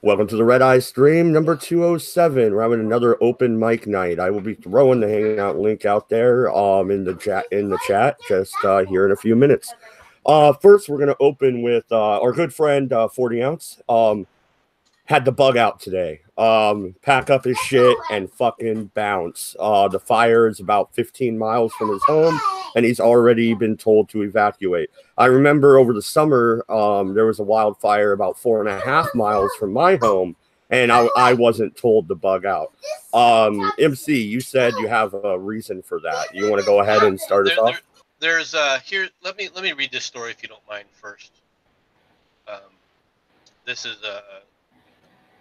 Welcome to the Redeye stream number 207. We're having another open mic night. I will be throwing the hangout link out there in the chat just here in a few minutes. First, we're gonna open with our good friend 40 ounce. Had the bug out today. Pack up his shit and fucking bounce. The fire is about 15 miles from his home, and he's already been told to evacuate. I remember over the summer, there was a wildfire about 4.5 miles from my home, and I wasn't told to bug out. MC, you said you have a reason for that. You want to go ahead and start us off? There's here. Let me read this story if you don't mind first. This is a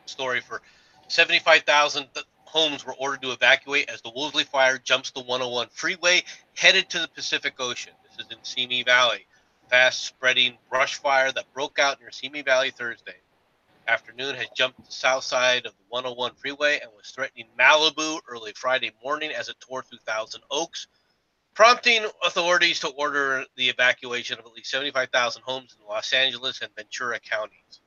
story for 75,000 homes were ordered to evacuate as the Woolsey fire jumps the 101 freeway headed to the Pacific Ocean. This is in Simi Valley. Fast spreading brush fire that broke out near Simi Valley Thursday afternoon has jumped the south side of the 101 freeway and was threatening Malibu early Friday morning as it tore through Thousand Oaks, prompting authorities to order the evacuation of at least 75,000 homes in Los Angeles and Ventura counties.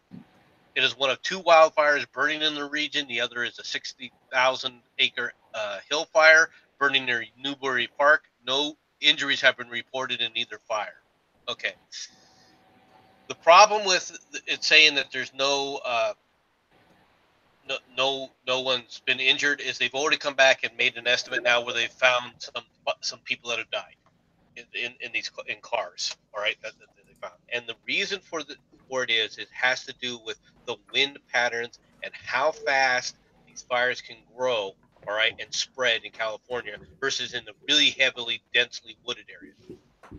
It is one of two wildfires burning in the region. The other is a 60,000-acre hill fire burning near Newbury Park. No injuries have been reported in either fire. Okay. The problem with it saying that there's no one's been injured is they've already come back and made an estimate now where they've found some people that have died in cars. All right, that they found. And the reason for it is it has to do with the wind patterns and how fast these fires can grow, all right, and spread in California versus in the really heavily densely wooded areas.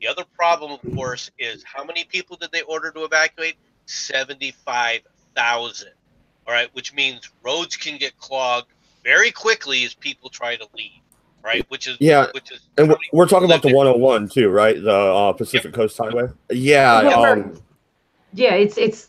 The other problem, of course, is how many people did they order to evacuate? 75,000, all right, which means roads can get clogged very quickly as people try to leave, right? And we're talking about the 101 too, right? The Pacific Coast Highway. Yeah. Yeah, it's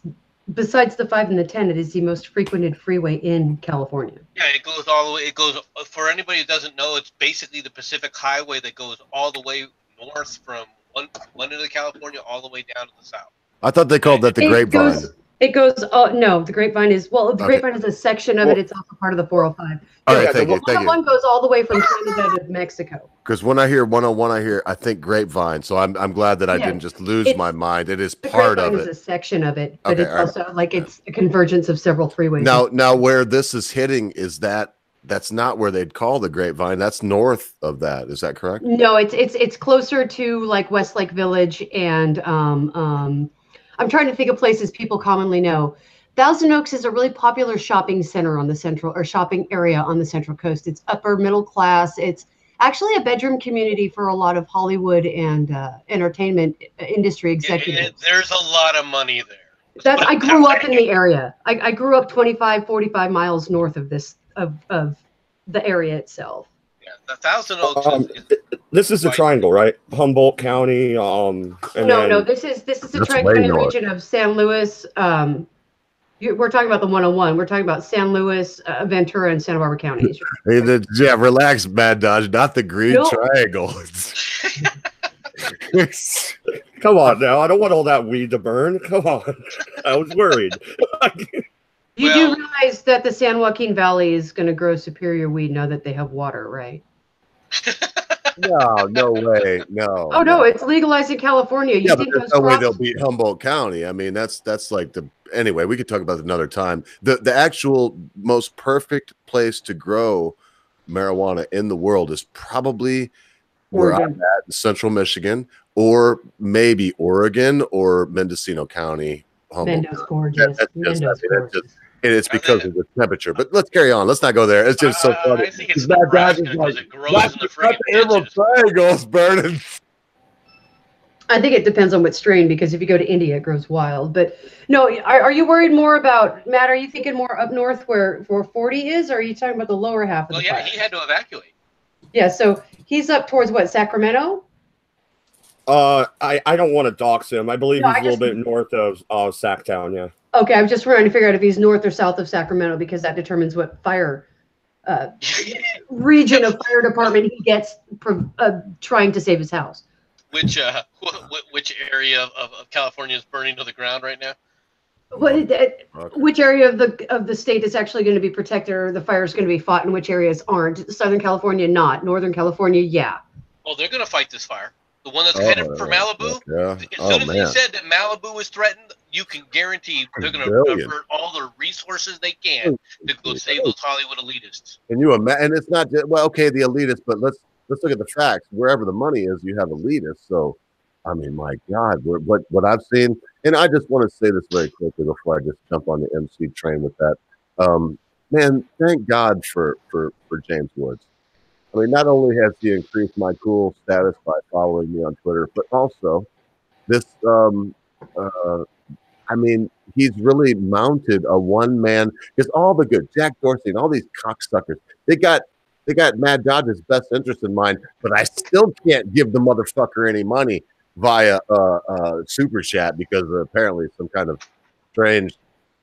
besides the 5 and the 10, it is the most frequented freeway in California. Yeah, it goes all the way. It goes, for anybody who doesn't know, it's basically the Pacific Highway that goes all the way north from one end of California all the way down to the south. I thought they called that the Grapevine. It goes. No, the Grapevine is Grapevine is a section of it. It's also part of the 405. All right, thank you. 101 goes all the way from Canada to Mexico. Because when I hear 101, I think Grapevine. So I'm glad that I didn't just lose my mind. It is part of it. It's a section of it, but it's also like it's a convergence of several freeways. Now where this is hitting is that's not where they'd call the Grapevine. That's north of that. Is that correct? No, it's closer to like Westlake Village and I'm trying to think of places people commonly know. Thousand Oaks is a really popular shopping center on the shopping area on the Central Coast. It's upper middle class. It's actually a bedroom community for a lot of Hollywood and entertainment industry executives. There's a lot of money there. I grew up in the area. I grew up 25, 45 miles north of of the area itself. Yeah, the Thousand Oaks. This is the triangle, right? Humboldt County. No. This is the triangle region of San Luis. We're talking about the 101. We're talking about San Luis, Ventura, and Santa Barbara counties. Yeah, relax, Mad Dodge. Not the green triangle. Come on now. I don't want all that weed to burn. Come on. I was worried. You do realize that the San Joaquin Valley is going to grow superior weed now that they have water, right? No way. No. Oh, no, it's legalized in California. But there's no way they'll beat Humboldt County. I mean, that's like anyway, we could talk about it another time. The actual most perfect place to grow marijuana in the world is probably where I'm at in Central Michigan, or maybe Oregon or Mendocino County. Mendo's gorgeous. It's because of the temperature. But let's carry on. Let's not go there. It's just so funny. I think it's Nebraska because it grows in the freaking triangle's burning. I think it depends on what strain, because if you go to India, it grows wild. But no, are you worried more about, Matt, are you thinking more up north where 40 is, or are you talking about the lower half of the fire? He had to evacuate. Yeah, so he's up towards what, Sacramento? I don't want to dox him. I believe he's a little bit north of Sacktown, yeah. Okay, I'm just trying to figure out if he's north or south of Sacramento, because that determines what fire region of fire department he gets trying to save his house. Which area of California is burning to the ground right now? Which area of the state is actually going to be protected, or the fire is going to be fought, and which areas aren't? Southern California, not. Northern California, yeah. Oh, they're going to fight this fire. The one that's headed for Malibu. Yeah. As soon as they said that Malibu was threatened, you can guarantee they're going to divert all the resources they can to go save those Hollywood elitists. Can you imagine? And it's not just, well, okay, the elitists, but let's look at the facts. Wherever the money is, you have elitists. So, I mean, my God, what I've seen, and I just want to say this very quickly before I just jump on the MC train with that. Man, thank God for James Woods. I mean, not only has he increased my cool status by following me on Twitter, but also this, I mean, he's really mounted a one-man, because all the good, Jack Dorsey and all these cocksuckers, they got Mad Dodge's best interest in mind, but I still can't give the motherfucker any money via Super Chat because apparently some kind of strange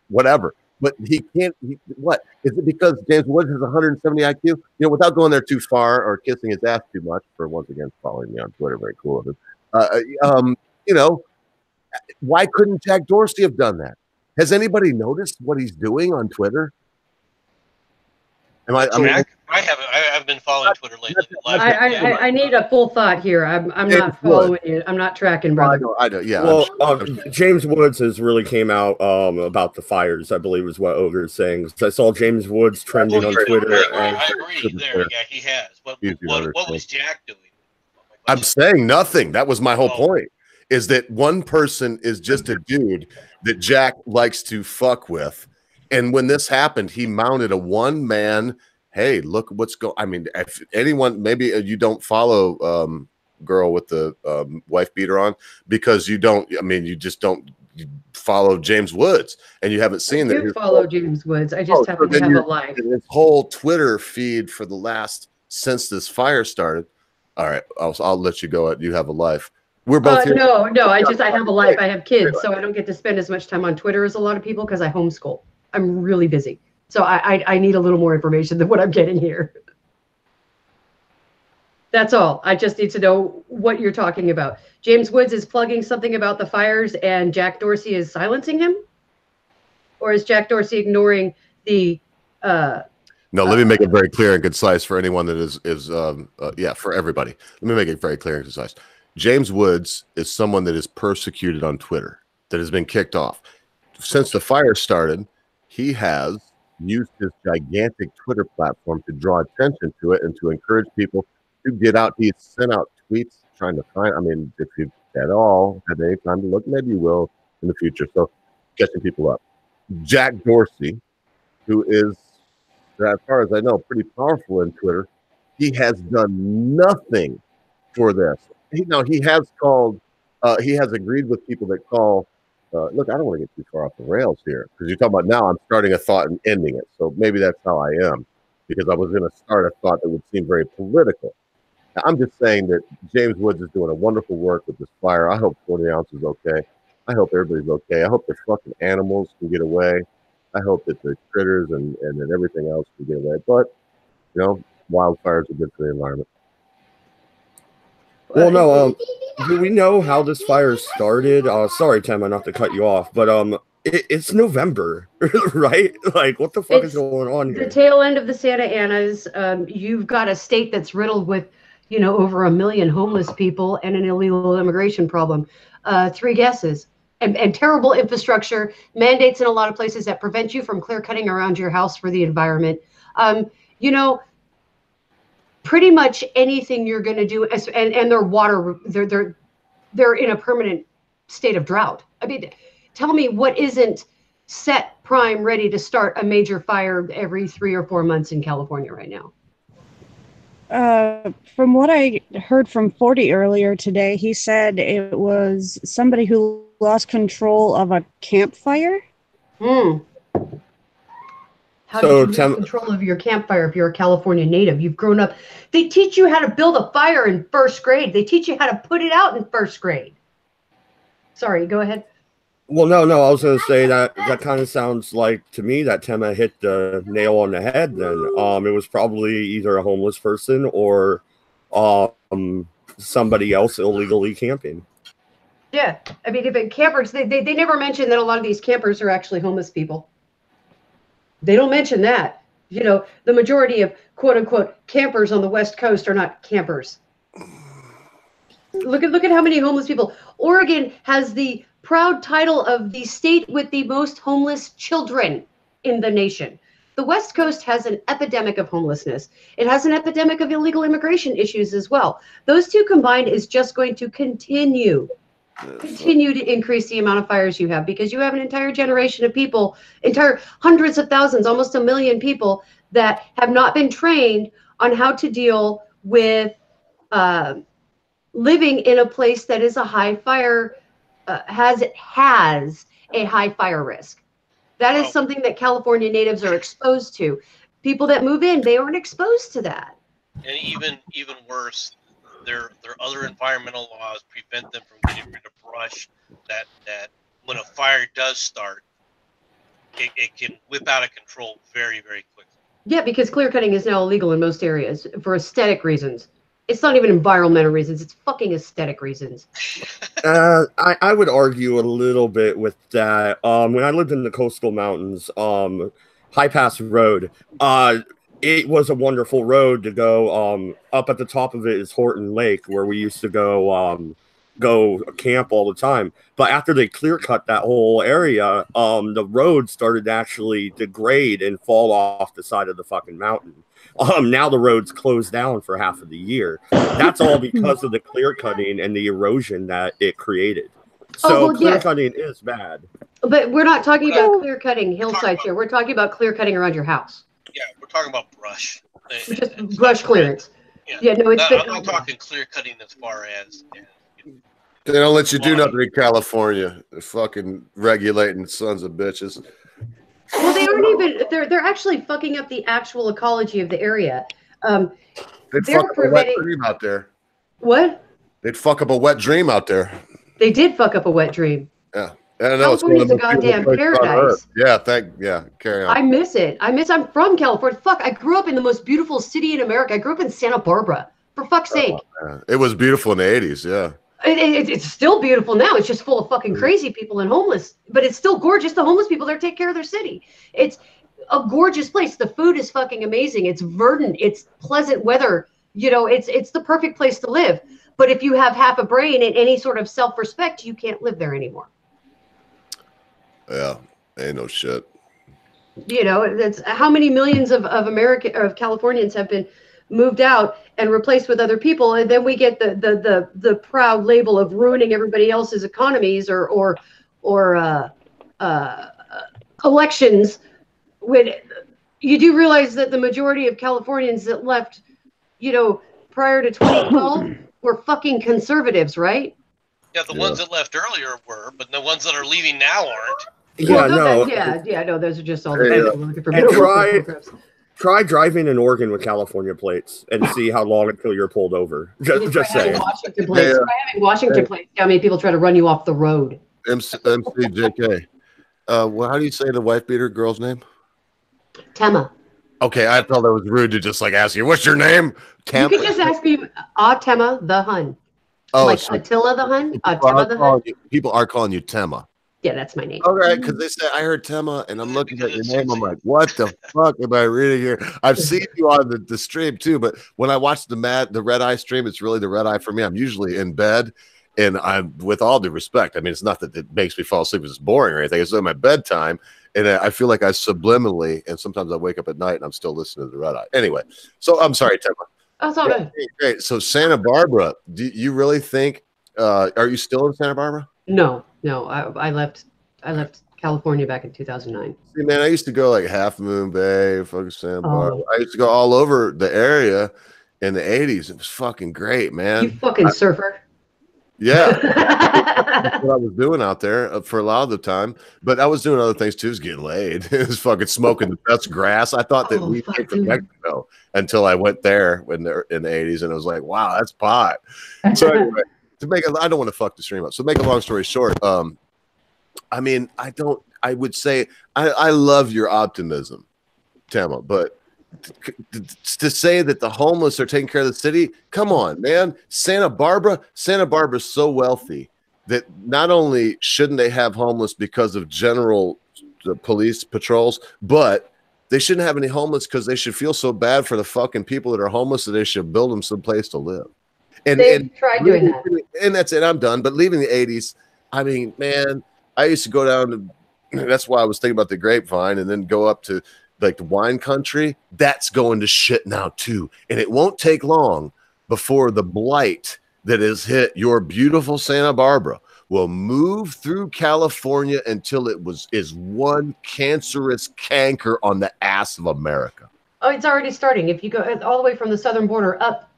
whatever. But he can't. What is it? Because James Woods has 170 IQ. You know, without going there too far or kissing his ass too much. For once again following me on Twitter, very cool of him. You know, why couldn't Jack Dorsey have done that? Has anybody noticed what he's doing on Twitter? Jack, I haven't been following Twitter lately. I need a full thought here. I'm not following you. I'm not tracking, brother. I know. Yeah. Well, James Woods has really came out about the fires, I believe is what Ogre is saying. I saw James Woods trending on Twitter. I agree. There, yeah, he has. What was Jack doing? I'm saying nothing. That was my whole point. Is that one person is just a dude that Jack likes to fuck with. And when this happened, he mounted a one-man, hey, look what's going. I mean, if anyone, maybe you don't follow girl with the wife beater on because you don't, I mean, you just don't follow James Woods and you haven't seen that. I do follow James Woods. I just happen to have a life. His whole Twitter feed for the last, since this fire started. All right, I'll let you go. You have a life. We're both here. No, I have a life. I have kids, so I don't get to spend as much time on Twitter as a lot of people because I homeschool. I'm really busy. So I need a little more information than what I'm getting here. That's all. I just need to know what you're talking about. James Woods is plugging something about the fires and Jack Dorsey is silencing him? Or is Jack Dorsey ignoring the... No, let me make it very clear and concise for anyone that is for everybody. Let me make it very clear and concise. James Woods is someone that is persecuted on Twitter, that has been kicked off. Since the fire started, he has used his gigantic Twitter platform to draw attention to it and to encourage people to get out. He's sent out tweets trying to find, I mean, if you at all had any time to look, maybe you will in the future. So catching people up. Jack Dorsey, who is, as far as I know, pretty powerful in Twitter, he has done nothing for this. He has called, he has agreed with people that call, look, I don't want to get too far off the rails here because you're talking about now I'm starting a thought and ending it. So maybe that's how I am because I was going to start a thought that would seem very political. Now, I'm just saying that James Woods is doing a wonderful work with this fire. I hope 40 ounce is okay. I hope everybody's okay. I hope the fucking animals can get away. I hope that the critters and everything else can get away. But, you know, wildfires are good for the environment. Well, no, do we know how this fire started? Sorry, Tema, not to cut you off, but it's November, right? Like, what the fuck is going on here? The tail end of the Santa Anas. You've got a state that's riddled with, over 1 million homeless people and an illegal immigration problem. 3 guesses. And terrible infrastructure, mandates in a lot of places that prevent you from clear cutting around your house for the environment. Pretty much anything you're going to do, and their water, they're in a permanent state of drought. I mean, tell me what isn't set, prime, ready to start a major fire every 3 or 4 months in California right now? From what I heard from 40 earlier today, he said it was somebody who lost control of a campfire. How do you lose control of your campfire if you're a California native? You've grown up. They teach you how to build a fire in 1st grade. They teach you how to put it out in 1st grade. Sorry, go ahead. Well, no, I was going to say that kind of sounds like to me that Tema hit the nail on the head. Then it was probably either a homeless person or somebody else illegally camping. Yeah, I mean, if campers, they never mention that a lot of these campers are actually homeless people. They don't mention that. You know, the majority of quote unquote campers on the West Coast are not campers. Look at how many homeless people. Oregon has the proud title of the state with the most homeless children in the nation. The West Coast has an epidemic of homelessness. It has an epidemic of illegal immigration issues as well. Those two combined is just going to continue to increase the amount of fires you have, because you have an entire generation of people, entire hundreds of thousands, almost 1 million people that have not been trained on how to deal with living in a place that is a high fire, has a high fire risk. That is something that California natives are exposed to. People that move in, they aren't exposed to that. And even worse, their other environmental laws prevent them from getting rid of brush. That when a fire does start, it can whip out of control very, very quickly. Yeah, because clear cutting is now illegal in most areas for aesthetic reasons. It's not even environmental reasons. It's fucking aesthetic reasons. I would argue a little bit with that. When I lived in the coastal mountains, High Pass Road, it was a wonderful road to go. Up at the top of it is Horton Lake, where we used to go camp all the time. But after they clear cut that whole area, the road started to actually degrade and fall off the side of the fucking mountain. Now the road's closed down for half of the year. That's all because of the clear cutting and the erosion that it created. So clear cutting is bad. But we're not talking about clear cutting hillsides here. We're talking about clear cutting around your house. Yeah, we're talking about brush. Just brush clearance. Yeah, no, it's I'm not talking clear cutting as far as. They don't let you do nothing in California. They're fucking regulating sons of bitches. Well, they aren't even. They're actually fucking up the actual ecology of the area. They'd fuck up a wet dream out there. What? They'd fuck up a wet dream out there. They did fuck up a wet dream. Yeah. I know, California's a goddamn paradise. Yeah, carry on. I miss it. I'm from California. Fuck, I grew up in the most beautiful city in America. I grew up in Santa Barbara. For fuck's sake. Yeah. It was beautiful in the 80s, yeah. It's still beautiful now. It's just full of fucking crazy people and homeless. But it's still gorgeous. The homeless people there take care of their city. It's a gorgeous place. The food is fucking amazing. It's verdant. It's pleasant weather. You know, it's the perfect place to live. But if you have half a brain and any sort of self-respect, you can't live there anymore. Yeah, ain't no shit. You know, that's how many millions of Californians have been moved out and replaced with other people, and then we get the proud label of ruining everybody else's economies or elections. When you do realize that the majority of Californians that left, you know, prior to 2012 were fucking conservatives, right? Yeah, the ones that left earlier were, but the ones that are leaving now aren't. Yeah, no, those are just all the people looking for better programs. Try driving in Oregon with California plates and see how long until you're pulled over. Just saying. Washington plates. Try having Washington plates. How many people try to run you off the road? MCJK. Well, how do you say the wife beater girl's name? Tema. Okay, I thought that was rude to just like ask you, what's your name? You could just ask me, Tema the Hun. Oh, like Attila the Hun? People are calling you Tema. Yeah, that's my name. All right, because they said I heard Tema, and I'm looking at your name. I'm like, what the fuck am I reading here? I've seen you on the stream too, but when I watch the Redeye stream, it's really the Redeye for me. I'm usually in bed, and I'm, with all due respect, I mean, it's not that it makes me fall asleep; it's boring or anything. It's my bedtime, and I feel like I subliminally, and sometimes I wake up at night and I'm still listening to the Redeye. Anyway, so I'm sorry, Tema. That's all right. Great. So Santa Barbara, do you really think? Are you still in Santa Barbara? No. I left California back in 2009. See, man, I used to go like Half Moon Bay, fucking Santa Barbara. I used to go all over the area in the 80s. It was fucking great, man. You fucking surfer. Yeah. That's what I was doing out there for a lot of the time. But I was doing other things too, was getting laid. It was fucking smoking the best grass. I thought that we came from Mexico until I went there when they're in the 80s, and it was like, wow, that's pot. So anyway, I don't want to fuck the stream up. So make a long story short, I mean, I would say I love your optimism, Tema, but to say that the homeless are taking care of the city, come on, man. Santa Barbara's so wealthy that not only shouldn't they have homeless because of general police patrols, but they shouldn't have any homeless because they should feel so bad for the fucking people that are homeless that they should build them some place to live. They've tried doing that. And that's it. I'm done. But leaving the 80s, I mean, man, I used to go down to, that's why I was thinking about the Grapevine, and then go up to like the wine country. That's going to shit now too. And it won't take long before the blight that has hit your beautiful Santa Barbara will move through California until it is one cancerous canker on the ass of America. Oh, it's already starting. If you go all the way from the southern border up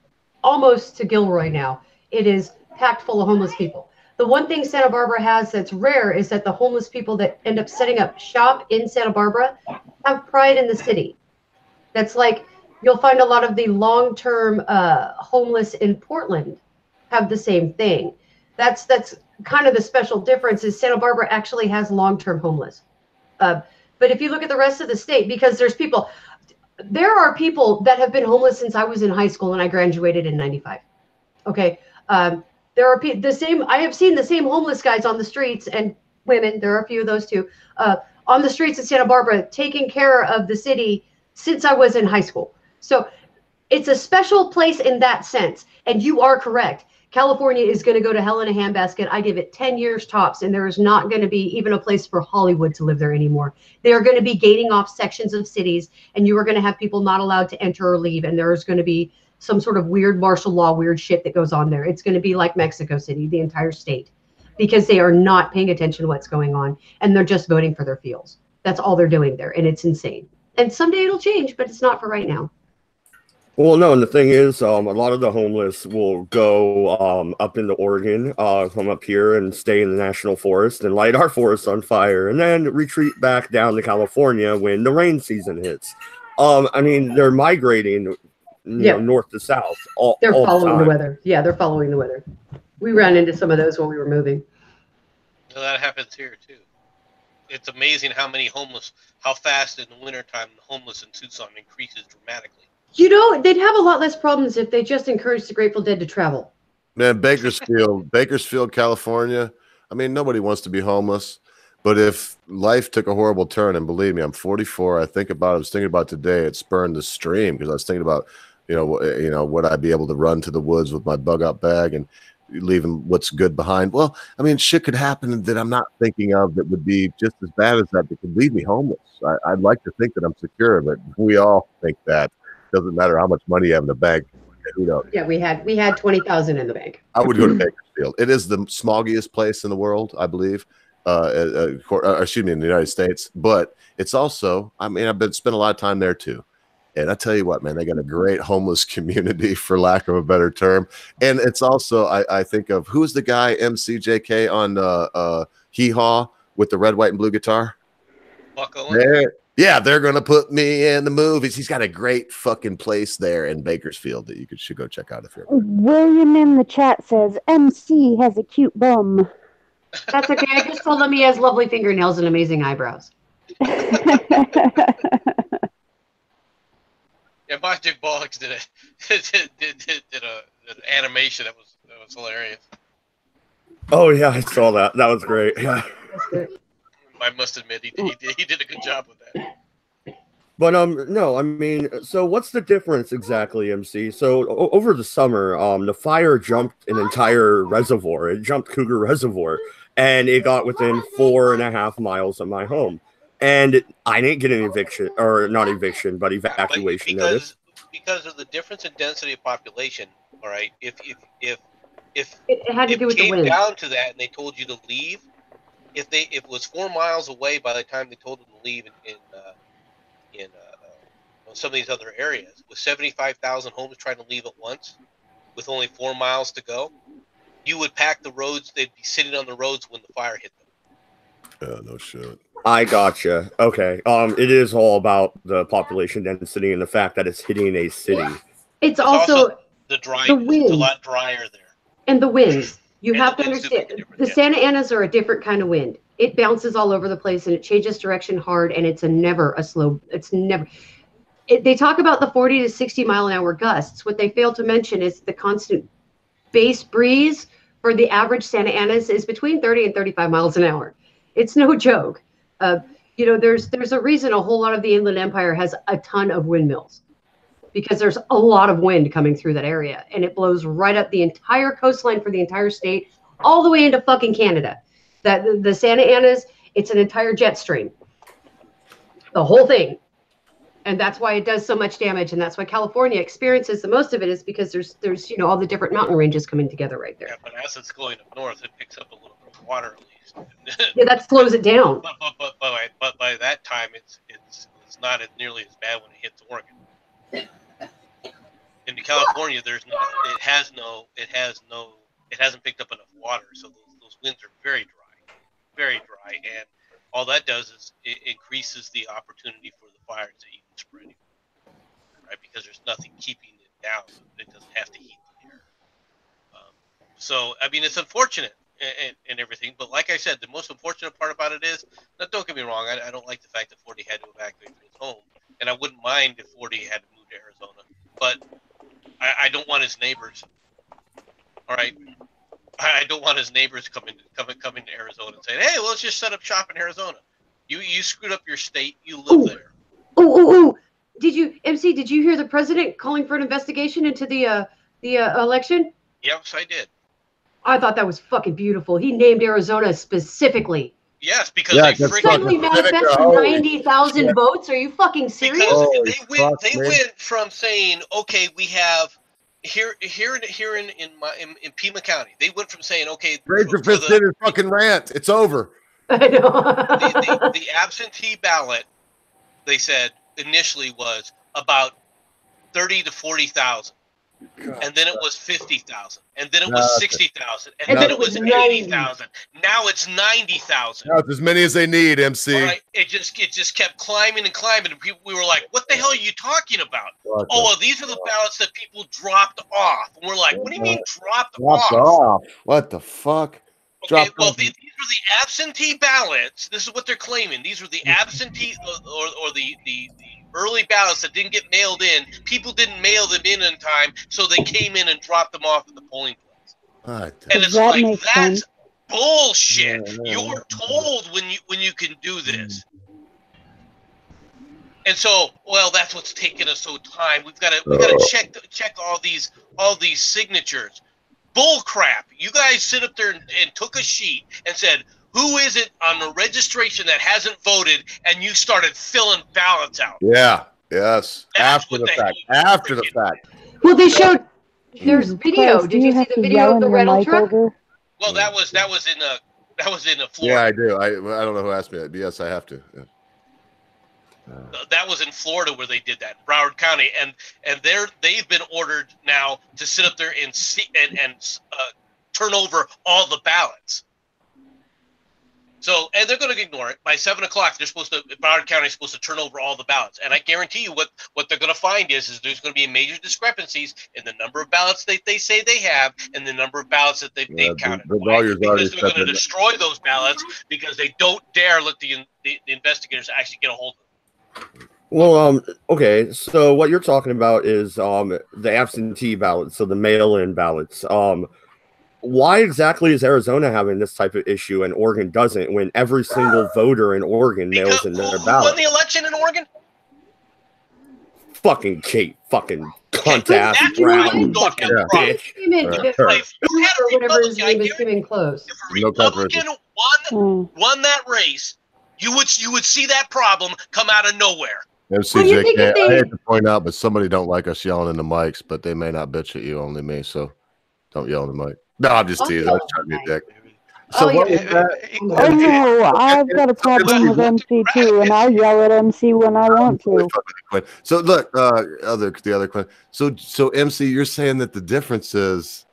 almost to Gilroy now, it is packed full of homeless people. The one thing Santa Barbara has that's rare is that the homeless people that end up setting up shop in Santa Barbara have pride in the city. That's like, you'll find a lot of the long-term homeless in Portland have the same thing. That's kind of the special difference, is Santa Barbara actually has long-term homeless. But if you look at the rest of the state, because there are people that have been homeless since I was in high school and I graduated in 95. Okay. There are I have seen the same homeless guys on the streets, and women, there are a few of those too, on the streets of Santa Barbara, taking care of the city since I was in high school. So it's a special place in that sense. And you are correct. California is going to go to hell in a handbasket. I give it 10 years tops, and there is not going to be even a place for Hollywood to live there anymore. They are going to be gating off sections of cities, and you are going to have people not allowed to enter or leave. And there's going to be some sort of weird martial law, weird shit that goes on there. It's going to be like Mexico City, the entire state, because they are not paying attention to what's going on, and they're just voting for their feels. That's all they're doing there, and it's insane. And someday it'll change, but it's not for right now. Well, no, and the thing is, a lot of the homeless will go up into Oregon, come up here and stay in the national forest and light our forests on fire, and then retreat back down to California when the rain season hits. I mean, they're migrating, north to south. They're following the weather. Yeah, they're following the weather. We ran into some of those while we were moving. Well, that happens here too. It's amazing how fast in the wintertime the homeless in Tucson increases dramatically. You know, they'd have a lot less problems if they just encouraged the Grateful Dead to travel. Man, Bakersfield, California. I mean, nobody wants to be homeless. But if life took a horrible turn, and believe me, I'm 44. I was thinking about today. It spurned the stream because I was thinking about, would I be able to run to the woods with my bug out bag and leaving what's good behind? Well, I mean, shit could happen that I'm not thinking of that would be just as bad as that could leave me homeless. I'd like to think that I'm secure, but we all think that. Doesn't matter how much money you have in the bank. Who knows? Yeah, we had 20,000 in the bank. I would go to Bakersfield. It is the smoggiest place in the world, I believe. In the United States. But it's also, I mean, I've spent a lot of time there too. And I tell you what, man, they got a great homeless community, for lack of a better term. And it's also, I think of, who's the guy, MCJK on Hee Haw with the red, white, and blue guitar? Buck Owens. Yeah, they're going to put me in the movies. He's got a great fucking place there in Bakersfield that you should go check out if you're. William in the chat says, MC has a cute bum. That's okay. I just told him he has lovely fingernails and amazing eyebrows. Yeah, Magic Bollocks did an animation that was hilarious. Oh, yeah, I saw that. That was great. Yeah. I must admit, he did a good job with that. But no, I mean, so what's the difference exactly, MC? So over the summer, the fire jumped an entire reservoir. It jumped Cougar Reservoir, and it got within 4.5 miles of my home. And I didn't get an eviction, or not eviction, but evacuation notice. Because of the difference in density of population, all right. If it had to do with the wind. It came down to that, and they told you to leave. If it was 4 miles away by the time they told them to leave in some of these other areas, with 75,000 homes trying to leave at once, with only 4 miles to go, you would pack the roads. They'd be sitting on the roads when the fire hit them. Yeah, no shit. I gotcha. Okay. It is all about the population density and the fact that it's hitting a city. It's also the wind. It's a lot drier there. And the winds. You have to understand, the Santa Anas are a different kind of wind. It bounces all over the place, and it changes direction hard, and it's they talk about the 40 to 60 mile an hour gusts. What they fail to mention is the constant base breeze for the average Santa Ana's is between 30 and 35 miles an hour. It's no joke. There's a reason a whole lot of the Inland Empire has a ton of windmills, because there's a lot of wind coming through that area, and it blows right up the entire coastline for the entire state, all the way into fucking Canada. That the Santa Ana's, it's an entire jet stream, the whole thing. And that's why it does so much damage, and that's why California experiences the most of it, is because there's all the different mountain ranges coming together right there. Yeah, but as it's going up north, it picks up a little bit of water at least. Yeah, that slows it down. But by that time, it's not nearly as bad when it hits Oregon. In California, it hasn't picked up enough water, so those winds are very dry, and all that does is it increases the opportunity for the fires to even spread, right? Because there's nothing keeping it down; it doesn't have to heat the air. So, I mean, it's unfortunate and everything, but like I said, the most unfortunate part about it is, don't get me wrong, I don't like the fact that 40 had to evacuate from his home, and I wouldn't mind if 40 had to move to Arizona, but I don't want his neighbors. All right, I don't want his neighbors coming to Arizona and saying, "Hey, well, let's just set up shop in Arizona." You screwed up your state. You live there. Oh! Did you hear the president calling for an investigation into the election? Yes, I did. I thought that was fucking beautiful. He named Arizona specifically. Yes, because they freaking manifest 90,000 votes. Are you fucking serious? Because they went from saying, okay, we have here in Pima County, they went from saying, okay, Ranger Fist did his fucking rant. It's over. I know. the absentee ballot, they said initially, was about 30 to 40,000. And then it was 50,000, and then it was 60,000, and then it was 80,000. Now it's 90,000. Now it's as many as they need, MC. All right, it just kept climbing and climbing, and we were like, "What the hell are you talking about?" Well, these are the ballots that people dropped off, and we're like, "What do you mean dropped off? What the fuck?" Okay, well, these are the absentee ballots. This is what they're claiming. These are the absentee or the early ballots that didn't get mailed in. People didn't mail them in time, so they came in and dropped them off at the polling place. And it's like, that's bullshit. You're told when you can do this. And so, well, that's what's taking us so time. We gotta check all these signatures. Bull crap. You guys sit up there and took a sheet and said, who is it on the registration that hasn't voted, and you started filling ballots out. Yeah. Yes. After the fact. Well, they showed there's video. Did you see the video of the rental truck? Well, that was in Florida. Yeah, I do. I don't know who asked me that, but yes, I have to. Yeah. That was in Florida where they did that, in Broward County, and they've been ordered now to sit up there and turn over all the ballots. So, and they're going to ignore it. By 7 o'clock, Broward County is supposed to turn over all the ballots. And I guarantee you what they're going to find is there's going to be major discrepancies in the number of ballots that they say they have and the number of ballots that they've counted. Because they're going to destroy those ballots because they don't dare let the investigators actually get a hold of them. Well, okay, so what you're talking about is the absentee ballots, so the mail-in ballots. Why exactly is Arizona having this type of issue and Oregon doesn't, when every single voter in Oregon mails in their ballot? Who won the election in Oregon? Fucking Kate, fucn cunt ass Brown, fucking bitch. Whatever his name is, came in close. If a Republican won that race, you would see that problem come out of nowhere. MCJK, I hate to point out, but somebody don't like us yelling in the mics, but they may not bitch at you, only me, so don't yell in the mic. No, I'm just teasing. I was trying to be a dick. So what was that? Oh no, I've got a problem with MC too, and I'll yell at MC when I want to. So look, the other question. So MC, you're saying that the difference is,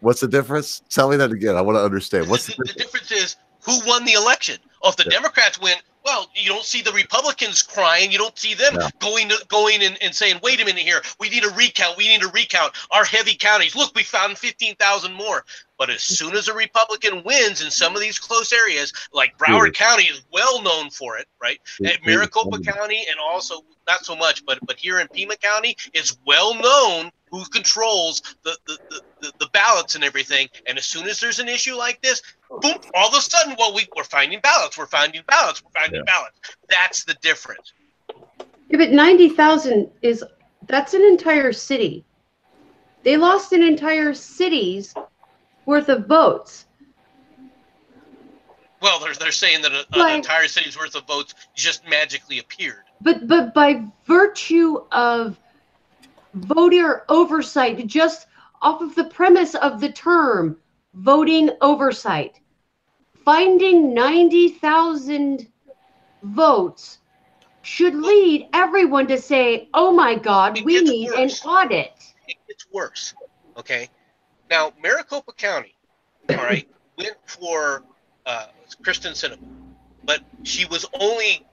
what's the difference? Tell me that again. I want to understand. What's the difference is who won the election. Oh, if the Democrats win, well, you don't see the Republicans crying. You don't see them going and saying, wait a minute here. We need a recount. Our heavy counties. Look, we found 15,000 more. But as soon as a Republican wins in some of these close areas, like Broward County is well known for it, right? At Maricopa County, and also not so much, but here in Pima County, it's well known who controls the ballots and everything. And as soon as there's an issue like this, boom, all of a sudden, well, we're finding ballots, we're finding ballots, we're finding ballots. That's the difference. Yeah, but 90,000 that's an entire city. They lost an entire city's worth of votes. Well, they're saying that an entire city's worth of votes just magically appeared. But by virtue of voter oversight, just off of the premise of the term voting oversight, finding 90,000 votes should lead everyone to say, oh my God, we need an audit. It gets worse, okay? Now, Maricopa County, all right, went for Kristen Sinema, but she was only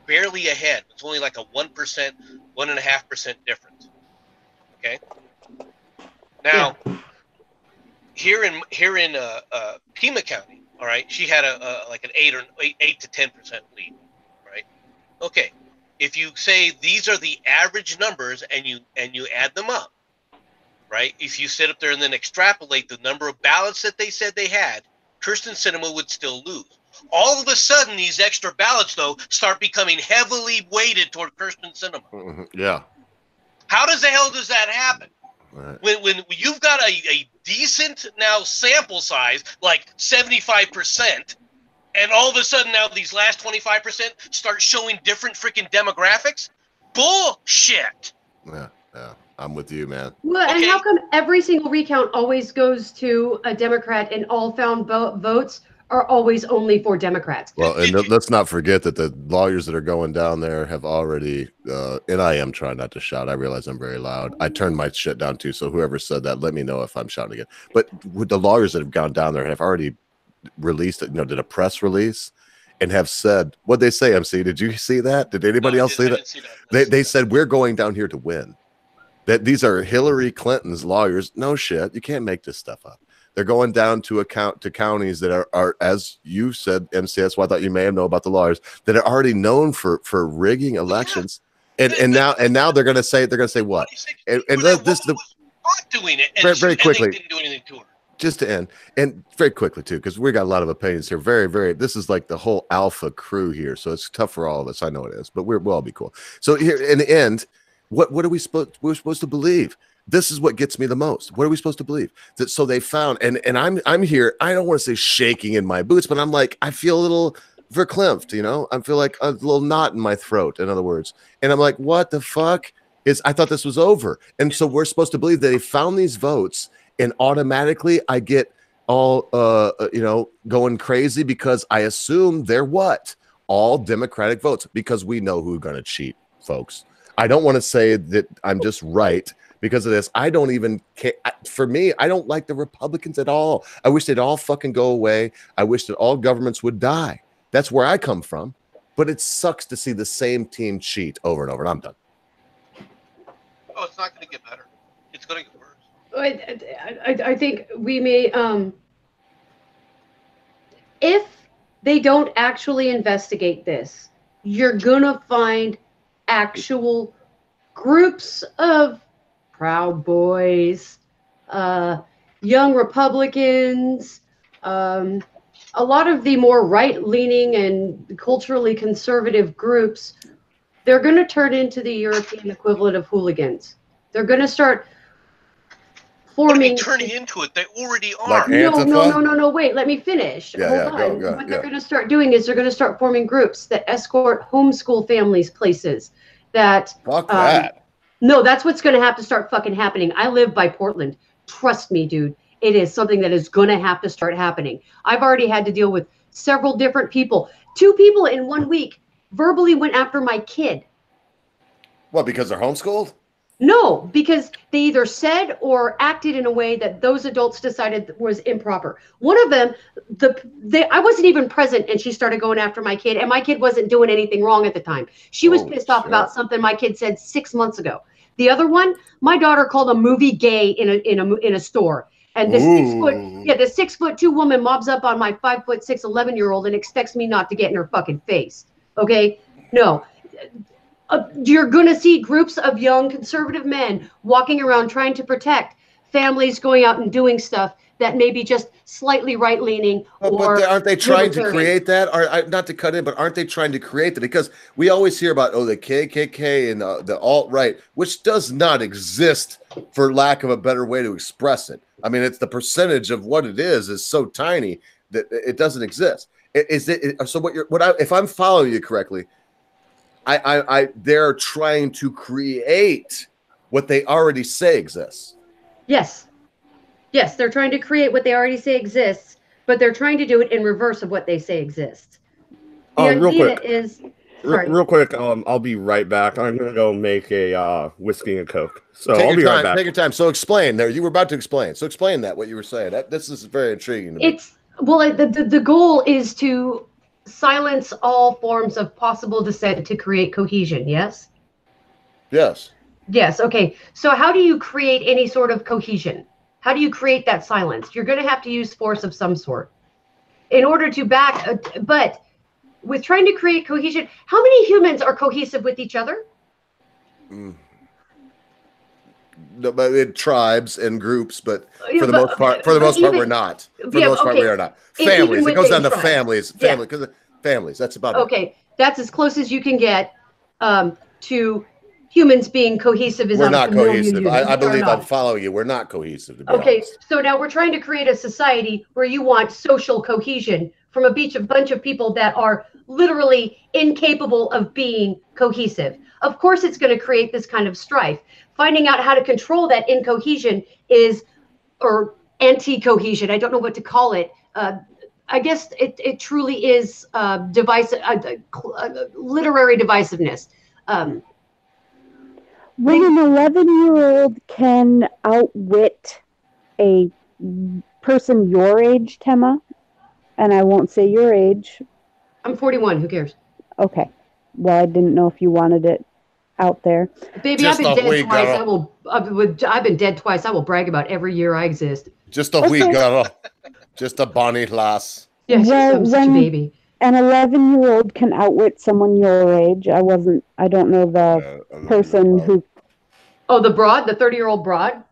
barely ahead. It's only like a 1%, 1.5% difference, okay? Now, here in Pima County, all right, she had like an 8 to 10% lead, right? Okay, if you say these are the average numbers and you add them up, right? If you sit up there and then extrapolate the number of ballots that they said they had, Kirsten Sinema would still lose. All of a sudden, these extra ballots, though, start becoming heavily weighted toward Kirsten Sinema. Yeah. How the hell does that happen? Right. When you've got a decent now sample size, like 75%, and all of a sudden now these last 25% start showing different freaking demographics? Bullshit. Yeah. I'm with you, man. Well, and how come every single recount always goes to a Democrat and all found votes are always only for Democrats? Well, and let's not forget that the lawyers that are going down there have already, and I am trying not to shout. I realize I'm very loud. I turned my shit down too, so whoever said that, let me know if I'm shouting again. But with the lawyers that have gone down there have already released, did a press release and have said, what'd they say, MC? Did you see that? Did anybody else see that? They said, we're going down here to win. That these are Hillary Clinton's lawyers. No shit. You can't make this stuff up. They're going down to counties that are, as you said, MC, that's why I thought you may have known about the lawyers that are already known for rigging elections. And now they're going to say what? And this the doing it and very quickly. And they didn't do anything to her. Just to end, and very quickly too, because we got a lot of opinions here. Very. This is like the whole alpha crew here, so it's tough for all of us. I know it is, but we'll all be cool. So here in the end, what are we're supposed to believe? This is what gets me the most. What are we supposed to believe? That so they found, and I'm here. I don't want to say shaking in my boots, but I'm like I feel a little verklempt, I feel like a little knot in my throat. In other words, and I'm like, what the fuck is? I thought this was over, and so we're supposed to believe that they found these votes. And automatically I get all, going crazy because I assume they're what? All Democratic votes because we know who's going to cheat, folks. I don't want to say that I'm just right because of this. I don't even care. For me, I don't like the Republicans at all. I wish they'd all fucking go away. I wish that all governments would die. That's where I come from. But it sucks to see the same team cheat over and over. And I'm done. Oh, it's not going to get better. It's going to get worse. I think we may, if they don't actually investigate this, you're going to find actual groups of Proud Boys, young Republicans, a lot of the more right-leaning and culturally conservative groups. They're going to turn into the European equivalent of hooligans. They're going to start forming, turning into it. They already are. Like no. Wait, let me finish. Yeah, Hold on. What they're going to start doing is they're going to start forming groups that escort homeschool families places. That no, that's what's going to have to start fucking happening. I live by Portland. Trust me, dude. It is something that is going to have to start happening. I've already had to deal with several different people. 2 people in 1 week verbally went after my kid. What? Because they're homeschooled? No, because they either said or acted in a way that those adults decided was improper. One of them, I wasn't even present, and she started going after my kid, and my kid wasn't doing anything wrong at the time. She was pissed off about something my kid said 6 months ago. The other one, my daughter called a movie gay in a store, And this 6'2" woman mobs up on my 5'6" 11-year-old and expects me not to get in her fucking face. Okay, no. You're going to see groups of young conservative men walking around trying to protect families going out and doing stuff that may be just slightly right-leaning. But aren't they trying to create that? Or not to cut in, but aren't they trying to create that? Because we always hear about, the KKK and the alt-right, which does not exist, for lack of a better way to express it. I mean, it's the percentage of what it is so tiny that it doesn't exist. So if I'm following you correctly, they're trying to create what they already say exists. Yes, they're trying to create what they already say exists, but they're trying to do it in reverse of what they say exists. The idea is real quick, I'll be right back. I'm gonna go make a whiskey and Coke. So I'll be right back. Take your time. So explain there. You were about to explain. So explain what you were saying. This is very intriguing to me. The goal is to silence all forms of possible dissent to create cohesion. Yes. Okay. So how do you create any sort of cohesion? How do you create that silence? You're going to have to use force of some sort in order to but with trying to create cohesion, how many humans are cohesive with each other? No, but in tribes and groups, but for the most part, we're not. For the most part, we are not. Families. It goes down to families. Families. That's about it. Okay, that's as close as you can get to humans being cohesive. We're not cohesive. I believe I'm following you. We're not cohesive. To be honest. So now we're trying to create a society where you want social cohesion from a bunch of people that are literally incapable of being cohesive. Of course, it's going to create this kind of strife. Finding out how to control that incohesion or anti-cohesion. I don't know what to call it. I guess it truly is literary divisiveness. When an 11-year-old can outwit a person your age, Tema, and I won't say your age. I'm 41. Who cares? Okay. Well, I didn't know if you wanted it out there. Baby, I've been dead twice. I've been dead twice. I will brag about every year I exist. Just a wee girl. Just a bonny lass. Yes, I'm such a baby. An 11-year-old can outwit someone your age. I don't know the person who. Oh, the 30-year-old broad?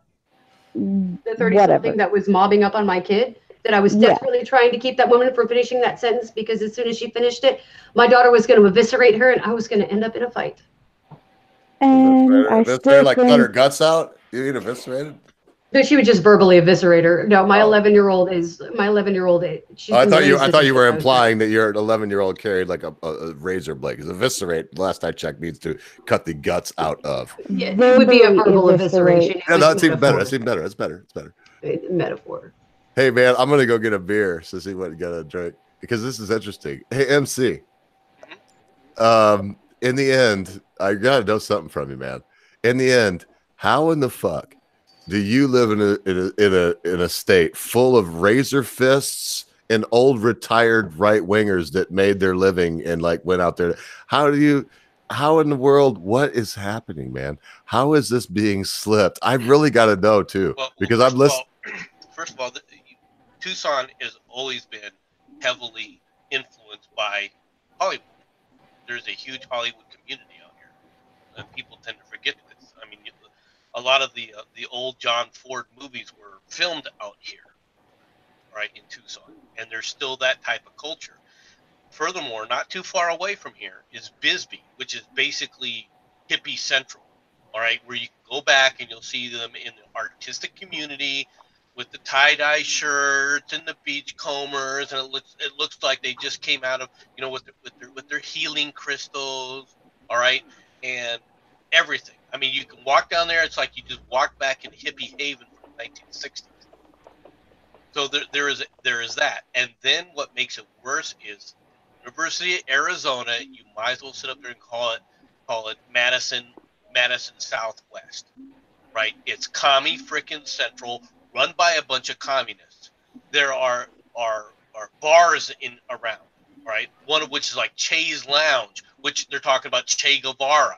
The 30-something that was mobbing up on my kid? That I was desperately trying to keep that woman from finishing that sentence, because as soon as she finished it, my daughter was going to eviscerate her and I was going to end up in a fight. And I still cut her guts out? You mean eviscerated? No, she would just verbally eviscerate her. No, my 11-year-old. I thought you were implying that your 11-year-old carried like a razor blade. Because eviscerate, last I checked, means to cut the guts out of. Yeah, it would be a verbal evisceration. Yeah, that's even better. That's even better. It's better. Metaphor. Hey man, I'm gonna go get a beer to see what you got to drink, because this is interesting. Hey MC, in the end, I gotta know something from you, man. In the end, how in the fuck do you live in a state full of razor fists and old retired right wingers that made their living and like went out there? How in the world? What is happening, man? How is this being slipped? I really got to know too, because I'm listening. First of all, Tucson has always been heavily influenced by Hollywood. There's a huge Hollywood community out here, and people tend to forget this. I mean, a lot of the old John Ford movies were filmed out here, right, in Tucson, and there's still that type of culture. Furthermore, not too far away from here is Bisbee, which is basically hippie central, all right, where you can go back and you'll see them in the artistic community with the tie-dye shirts and the beach combers, and it looks like they just came out of, with their healing crystals, all right, and everything. I mean, you can walk down there, it's like you just walk back in hippie haven from the 1960s. So there is that. And then what makes it worse is University of Arizona, you might as well sit up there and call it Madison Southwest, right? It's commie frickin' central, run by a bunch of communists. There are bars around, right? One of which is like Che's Lounge, which they're talking about Che Guevara,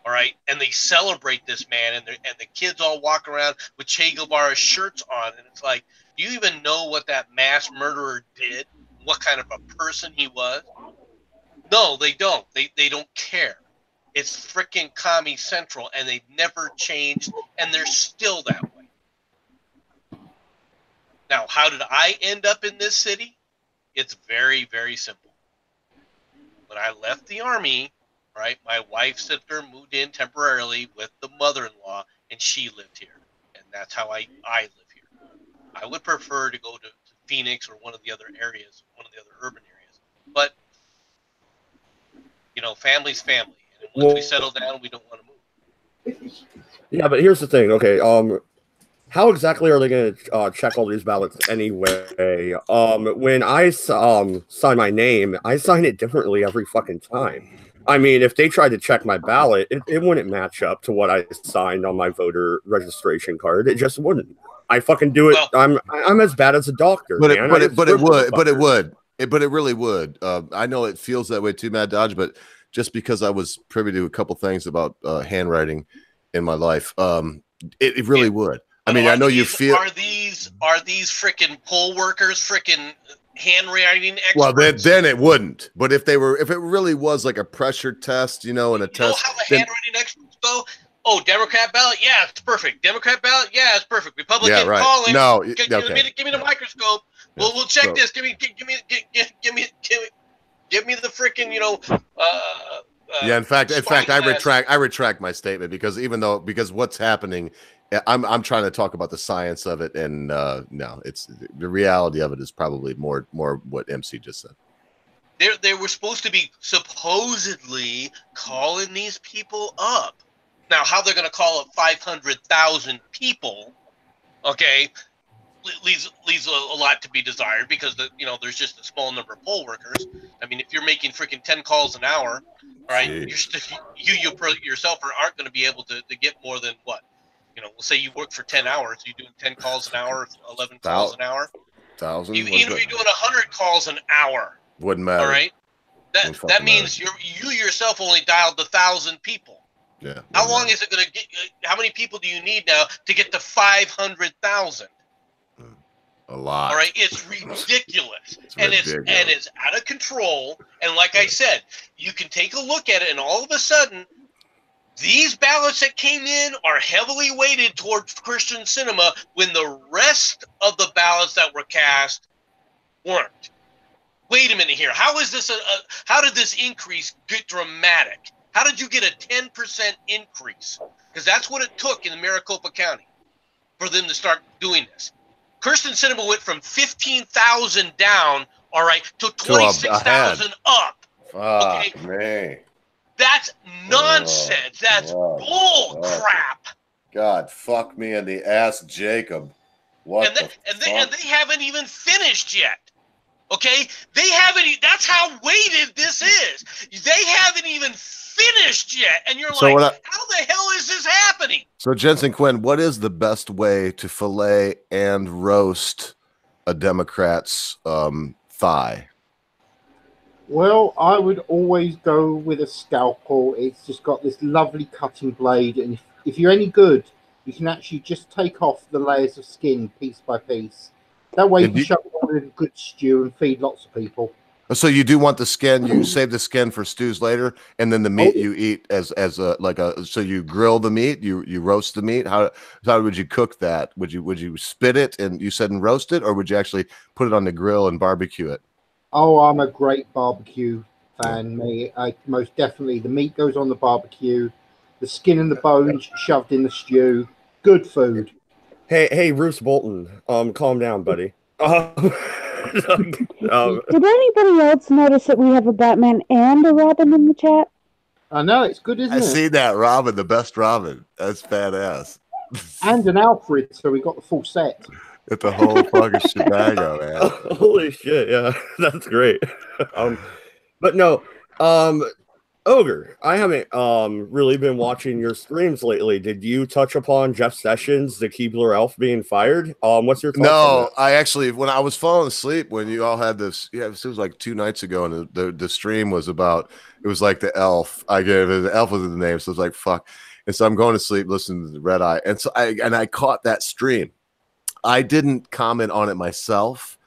All right, and they celebrate this man, and the kids all walk around with Che Guevara shirts on, and it's like, do you even know what that mass murderer did? What kind of a person he was? No, they don't. They don't care. It's freaking Commie Central, and they've never changed, and they're still that way. Now, how did I end up in this city? It's very, very simple. When I left the Army, right, my wife sister moved in temporarily with the mother-in-law, and she lived here. And that's how I live here. I would prefer to go to Phoenix or one of the other areas, one of the other urban areas. But, you know, family's family. And once we settle down, we don't want to move. Yeah, but here's the thing. Okay, how exactly are they going to check all these ballots anyway? When I sign my name, I sign it differently every fucking time. I mean, if they tried to check my ballot, it wouldn't match up to what I signed on my voter registration card. It just wouldn't. I fucking do it. Well, I'm as bad as a doctor, but man. It really would. I know it feels that way too, Mad Dodge, but just because I was privy to a couple things about handwriting in my life, it really would. I mean, I know you feel. Are these freaking poll workers freaking handwriting experts? Well, then it wouldn't. But if it really was like a pressure test, you know, and a test. You know how the handwriting experts go? Oh, Democrat ballot, yeah, it's perfect. Democrat ballot, yeah, it's perfect. Republican, yeah, right. calling. No, okay. Give me the microscope. We'll check this. Give me the freaking, you know. Yeah, in fact, I retract my statement because what's happening. I'm trying to talk about the science of it, and no, it's the reality of it is probably more what MC just said. They were supposed to be supposedly calling these people up. Now, how they're going to call up 500,000 people, okay, leaves a lot to be desired because there's just a small number of poll workers. I mean, if you're making freaking 10 calls an hour, all right, you yourself aren't going to be able to get more than what. You know, we'll say you work for 10 hours. You're doing 10 calls an hour, 11 calls an hour. 1,000. Even if you're doing 100 calls an hour, wouldn't matter. All right, that means you yourself only dialed 1,000 people. Yeah. How long is it going to get? How many people do you need now to get to 500,000? A lot. All right, it's ridiculous, it's out of control. And like I said, you can take a look at it, and all of a sudden. These ballots that came in are heavily weighted towards Christian cinema when the rest of the ballots that were cast weren't. Wait a minute here. How is this? How did this increase get dramatic? How did you get a 10% increase? Because that's what it took in Maricopa County for them to start doing this. Christian cinema went from 15,000 down, all right, to 26,000 up. Okay, man. That's nonsense. That's bull crap. God, fuck me in the ass, Jacob. What? And they haven't even finished yet. Okay, they haven't. That's how weighted this is. They haven't even finished yet, and you're how the hell is this happening? So, Jensen Quinn, what is the best way to fillet and roast a Democrat's thigh? Well, I would always go with a scalpel. It's just got this lovely cutting blade, and if you're any good, you can actually just take off the layers of skin piece by piece. That way you can shove it all in a good stew and feed lots of people. So you do want the skin, you save the skin for stews later, and then the meat you eat so you grill the meat, you roast the meat. How would you cook that? Would you spit it and you said and roast it, or would you actually put it on the grill and barbecue it? Oh, I'm a great barbecue fan, me. Most definitely. The meat goes on the barbecue, the skin and the bones shoved in the stew. Good food. Hey, Bruce Bolton, calm down, buddy. Did anybody else notice that we have a Batman and a Robin in the chat? I know, it's good, isn't it? I see that Robin, the best Robin. That's badass. And an Alfred, so we got the full set. It's a whole fucking shebago, man. Holy shit, yeah, that's great. But no, Ogre, I haven't really been watching your streams lately. Did you touch upon Jeff Sessions, the Keebler Elf, being fired? What's your thoughts on that? I actually, when I was falling asleep, when you all had this, it was like 2 nights ago, and the stream was about It was like the elf. I gave it. The elf was the name, so it was like fuck. And so I'm going to sleep listening to the Redeye, and so I caught that stream. I didn't comment on it myself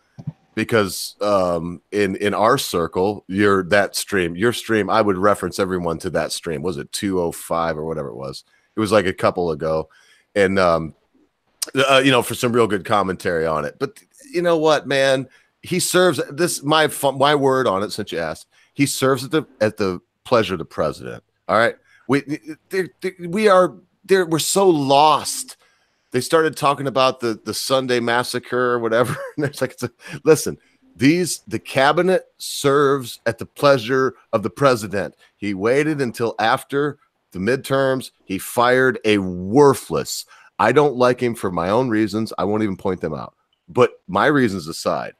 because in our circle, your stream, I would reference everyone to that stream. Was it 205 or whatever it was? It was like a couple ago, and for some real good commentary on it. But you know what, man? He serves this. My word on it, since you asked, he serves at the pleasure of the president. All right, we're so lost. They started talking about the Sunday massacre or whatever. And it's like, listen, the cabinet serves at the pleasure of the president. He waited until after the midterms. He fired a worthless. I don't like him for my own reasons. I won't even point them out. But my reasons aside,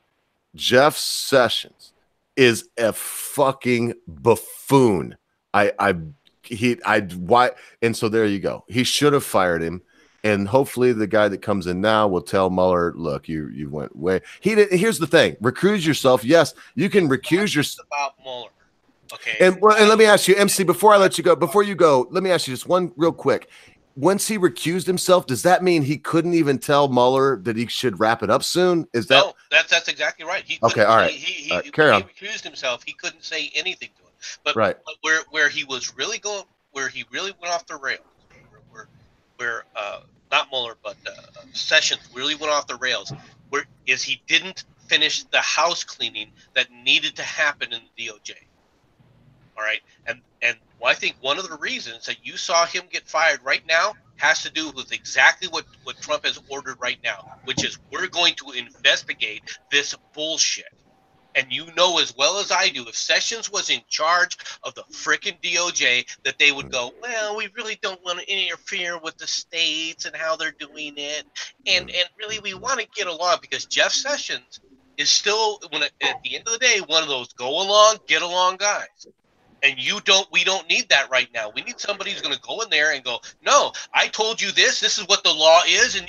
Jeff Sessions is a fucking buffoon. Why? And so there you go. He should have fired him. And hopefully the guy that comes in now will tell Mueller, look, you went way. Here's the thing. Recuse yourself. Yes, you can recuse yourself. About Mueller. Okay. And let me ask you, MC, before you go, let me ask you just one real quick. Once he recused himself, does that mean he couldn't even tell Mueller that he should wrap it up soon? No, that's exactly right. Okay, all right. He carry on. He recused himself. He couldn't say anything to him. But, right. but where he really went off the rails, where not Mueller, but Sessions really went off the rails, he didn't finish the house cleaning that needed to happen in the DOJ. All right, and I think one of the reasons that you saw him get fired right now has to do with exactly what Trump has ordered right now, which is we're going to investigate this bullshit. And you know as well as I do, if Sessions was in charge of the frickin' DOJ, that they would go, well, we really don't want to interfere with the states and how they're doing it. And really, we want to get along, because Jeff Sessions is still, at the end of the day, one of those go along, get along guys. And we don't need that right now. We need somebody who's going to go in there and go, no, I told you this. This is what the law is. And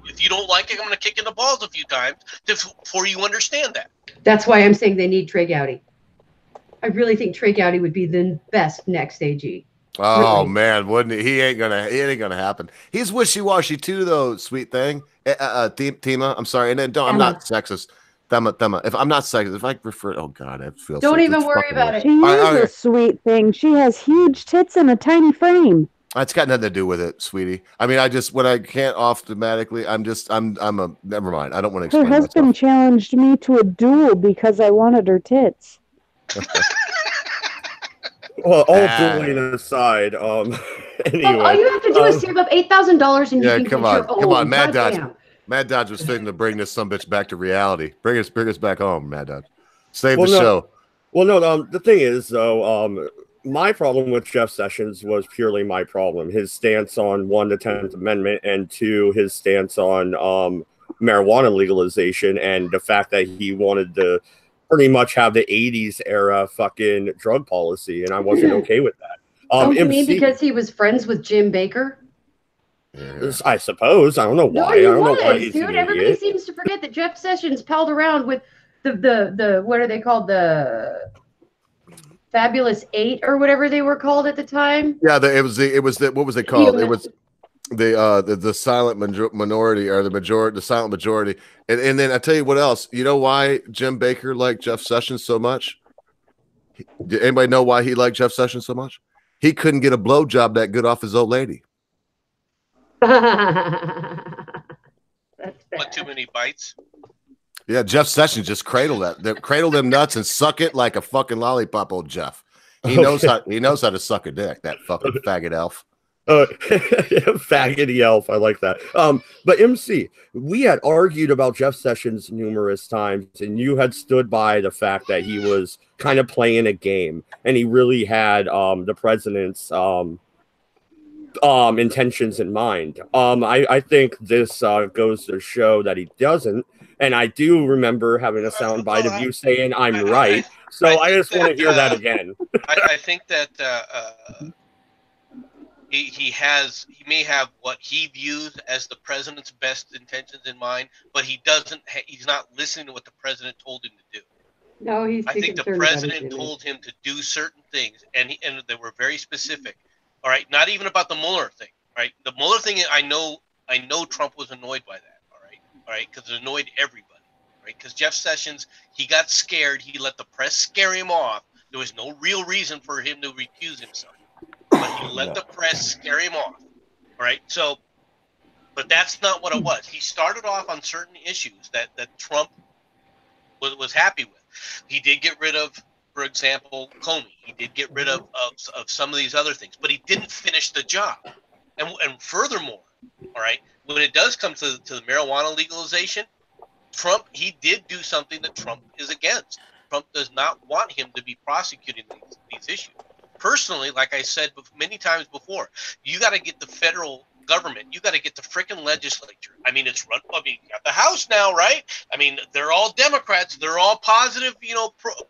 if you don't like it, I'm going to kick in the balls a few times before you understand that. That's why I'm saying they need Trey Gowdy. I really think Trey Gowdy would be the best next AG. Oh really. Man, wouldn't he? It ain't gonna happen. He's wishy-washy too, though, sweet thing. Tima, I'm sorry. And then I'm not sexist. Thema. If I'm not sexist, if I refer, oh God, I feel. Don't even worry about it. She is a sweet thing. She has huge tits and a tiny frame. It's got nothing to do with it, sweetie. I mean, when I can't automatically, never mind. I don't want to explain. Her husband challenged me to a duel because I wanted her tits. Well, all bullying aside, anyway. All you have to do is save up $8,000 and you can come get on, your own. come on, Mad Dodge. Dodge. Mad Dodge was fitting to bring this sumbitch back to reality. Bring us back home, Mad Dodge. Save the show. Well, no, the thing is, though, my problem with Jeff Sessions was purely my problem. His stance on, 1, the 10th Amendment, and 2, his stance on marijuana legalization, and the fact that he wanted to pretty much have the 80s era fucking drug policy, and I wasn't okay with that. You mean because he was friends with Jim Baker? I suppose. I don't know why. I don't know why he's dude. Everybody seems to forget that Jeff Sessions palled around with the what are they called, the Fabulous 8 or whatever they were called at the time. Yeah, it was the what was it called? It was the silent minority, or the silent majority. And then I tell you what else. You know why Jim Baker liked Jeff Sessions so much? Did anybody know why he liked Jeff Sessions so much? He couldn't get a blowjob that good off his old lady. That's bad. What, too many bites? Yeah, Jeff Sessions just cradle them nuts and suck it like a fucking lollipop, old Jeff. He knows how to suck a dick, that fucking faggot elf. Faggoty elf, I like that. But MC, we had argued about Jeff Sessions numerous times, and you had stood by the fact that he was kind of playing a game, and he really had the president's intentions in mind. I think this goes to show that he doesn't, and I do remember having a soundbite of you saying I'm right. So I just want to hear that again. I think that he may have what he views as the president's best intentions in mind, but he's not listening to what the president told him to do. No, he's I too think the concerned about his president image. told him to do certain things, and they were very specific. All right, not even about the Mueller thing. All right, the Mueller thing, I know Trump was annoyed by that. All right, because it annoyed everybody. Right, because Jeff Sessions, he got scared. He let the press scare him off. There was no real reason for him to recuse himself, but he let the press scare him off. All right, so, but that's not what it was. He started off on certain issues that Trump was happy with. He did get rid of, for example, Comey. He did get rid of some of these other things, but he didn't finish the job. And furthermore, all right, when it does come to the marijuana legalization, Trump, he did do something that Trump is against. Trump does not want him to be prosecuting these issues. Personally, like I said many times before, you got to get the federal government, you got to get the frickin' legislature. I mean, it's run. I mean, you got the House now, right? I mean, they're all Democrats. They're all positive,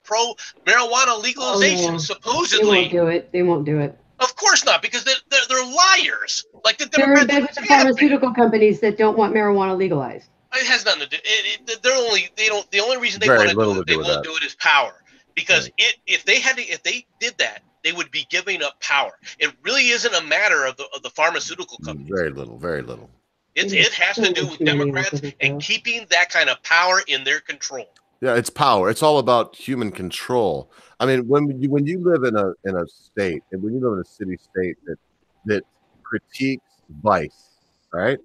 pro marijuana legalization. Supposedly, they won't do it. They won't do it. Of course not, because they're liars. Like the They're in Democrats. bed with the pharmaceutical companies that don't want marijuana legalized. It has nothing to do. The only reason they Very want to little do to it, they do with won't that. do it is power. Because if they did that, they would be giving up power. It really isn't a matter of the pharmaceutical companies. Very little, very little. It has to do with Democrats and keeping that kind of power in their control. Yeah, it's power. It's all about human control. I mean, when you live in a state, and when you live in a city state that critiques vice, all right?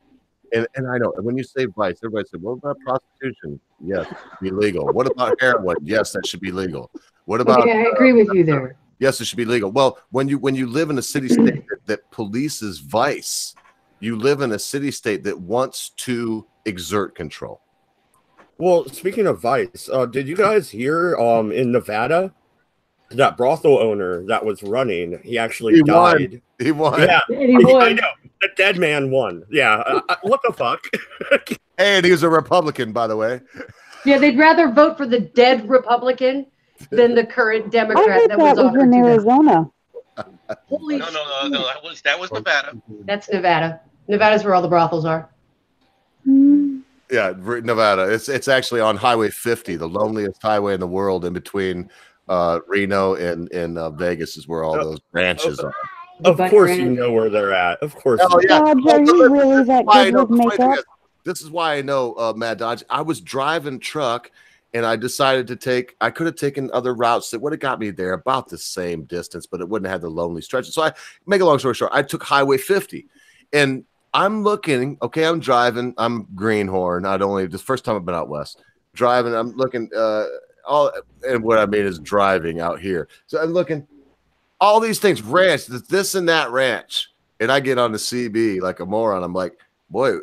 And I know when you say vice, everybody said, "What about prostitution? Yes, it should be legal. What about heroin? Yes, that should be legal. What about?" Okay, I agree with you there. Yes, it should be legal. Well, when you live in a city state that polices vice, you live in a city state that wants to exert control. Well, speaking of vice, did you guys hear in Nevada that brothel owner that was running, he actually died. He won. Yeah, He won. I know. The dead man won. Yeah, what the fuck? Hey, and he was a Republican, by the way. Yeah, they'd rather vote for the dead Republican than the current I Democrat heard that was offered in to them. Arizona. Holy No, that was Nevada. That's Nevada. Nevada's where all the brothels are. Yeah, Nevada. It's actually on Highway 50, the loneliest highway in the world, in between Reno and Vegas is where all those ranches are. Of course you know where they're at. Of course. Oh, yeah. Dodge, are you really that good with makeup? This is why I know Mad Dodge. I was driving truck, and I decided to take. I could have taken other routes that would have got me there about the same distance, but it wouldn't have had the lonely stretches. So make a long story short, I took Highway 50, and I'm looking. Okay, I'm driving. I'm Greenhorn. This first time I've been out west driving. I'm looking. And what I mean is driving out here. So I'm looking. All these things, ranch, this and that ranch. And I get on the CB like a moron. I'm like, boy,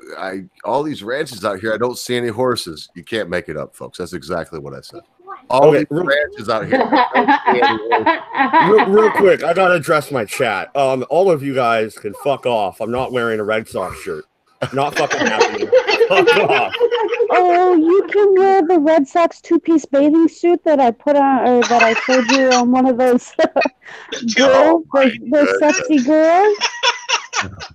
all these ranches out here, I don't see any horses. You can't make it up, folks. That's exactly what I said. All these ranches out here. Real quick, I gotta address my chat. All of you guys can fuck off. I'm not wearing a Red Sox shirt. Not fucking happening. Fuck off. Oh, you can wear the Red Sox two-piece bathing suit that I put on, or that I showed you on one of those girls, those sexy girls.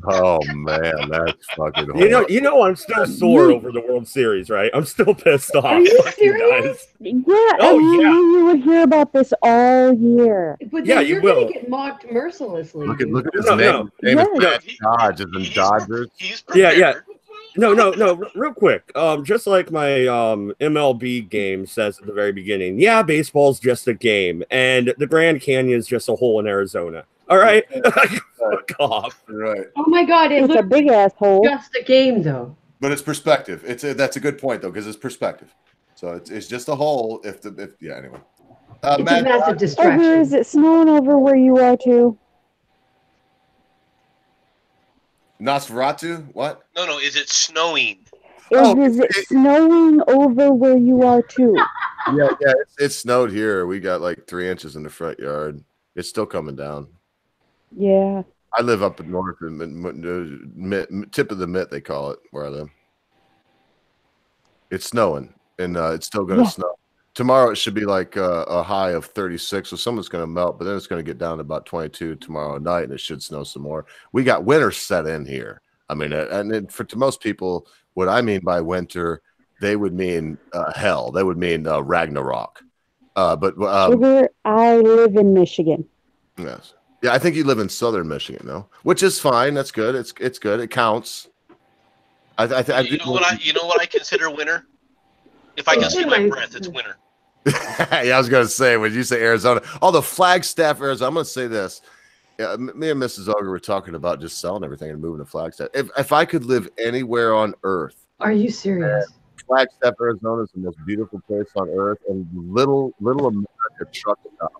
Oh man, that's fucking horrible. You know, I'm still sore over the World Series, right? I'm still pissed off. Are you serious? Yeah, you would hear about this all year. But yeah, you're will. gonna get mocked mercilessly. Look at his No, name. Name is He- Dodge, as in Dodgers. He's prepared. Yeah. No, real quick. Just like my MLB game says at the very beginning, yeah, baseball's just a game, and the Grand Canyon's just a hole in Arizona. All right, fuck off. Right. Oh my God! It's a big asshole. Just a game, though. But it's perspective. That's a good point though, because it's perspective. So it's just a hole. Anyway. It's a massive Over, distraction. is it snowing over where you are too? Nosferatu? What? No. Is it snowing? Is it snowing over where you are too? Yeah. It snowed here. We got like 3 inches in the front yard. It's still coming down. Yeah. I live up in north, tip of the mitt, they call it, where I live. It's snowing, and it's still going to snow. Tomorrow it should be like a high of 36, so some of it's going to melt, but then it's going to get down to about 22 tomorrow night, and it should snow some more. We got winter set in here. I mean, to most people, what I mean by winter, they would mean hell. They would mean Ragnarok. But Sugar, I live in Michigan. yes, yeah, I think you live in southern Michigan, though, which is fine. That's good. It's good. It counts. You know what I consider winter? If I can see my breath, it's winter. Yeah, I was gonna say when you say Arizona, although Flagstaff, Arizona, I'm gonna say this. Yeah, me and Mrs. Ogre were talking about just selling everything and moving to Flagstaff. If I could live anywhere on earth, Are you serious? Flagstaff, Arizona is the most beautiful place on earth, and little America truck it up.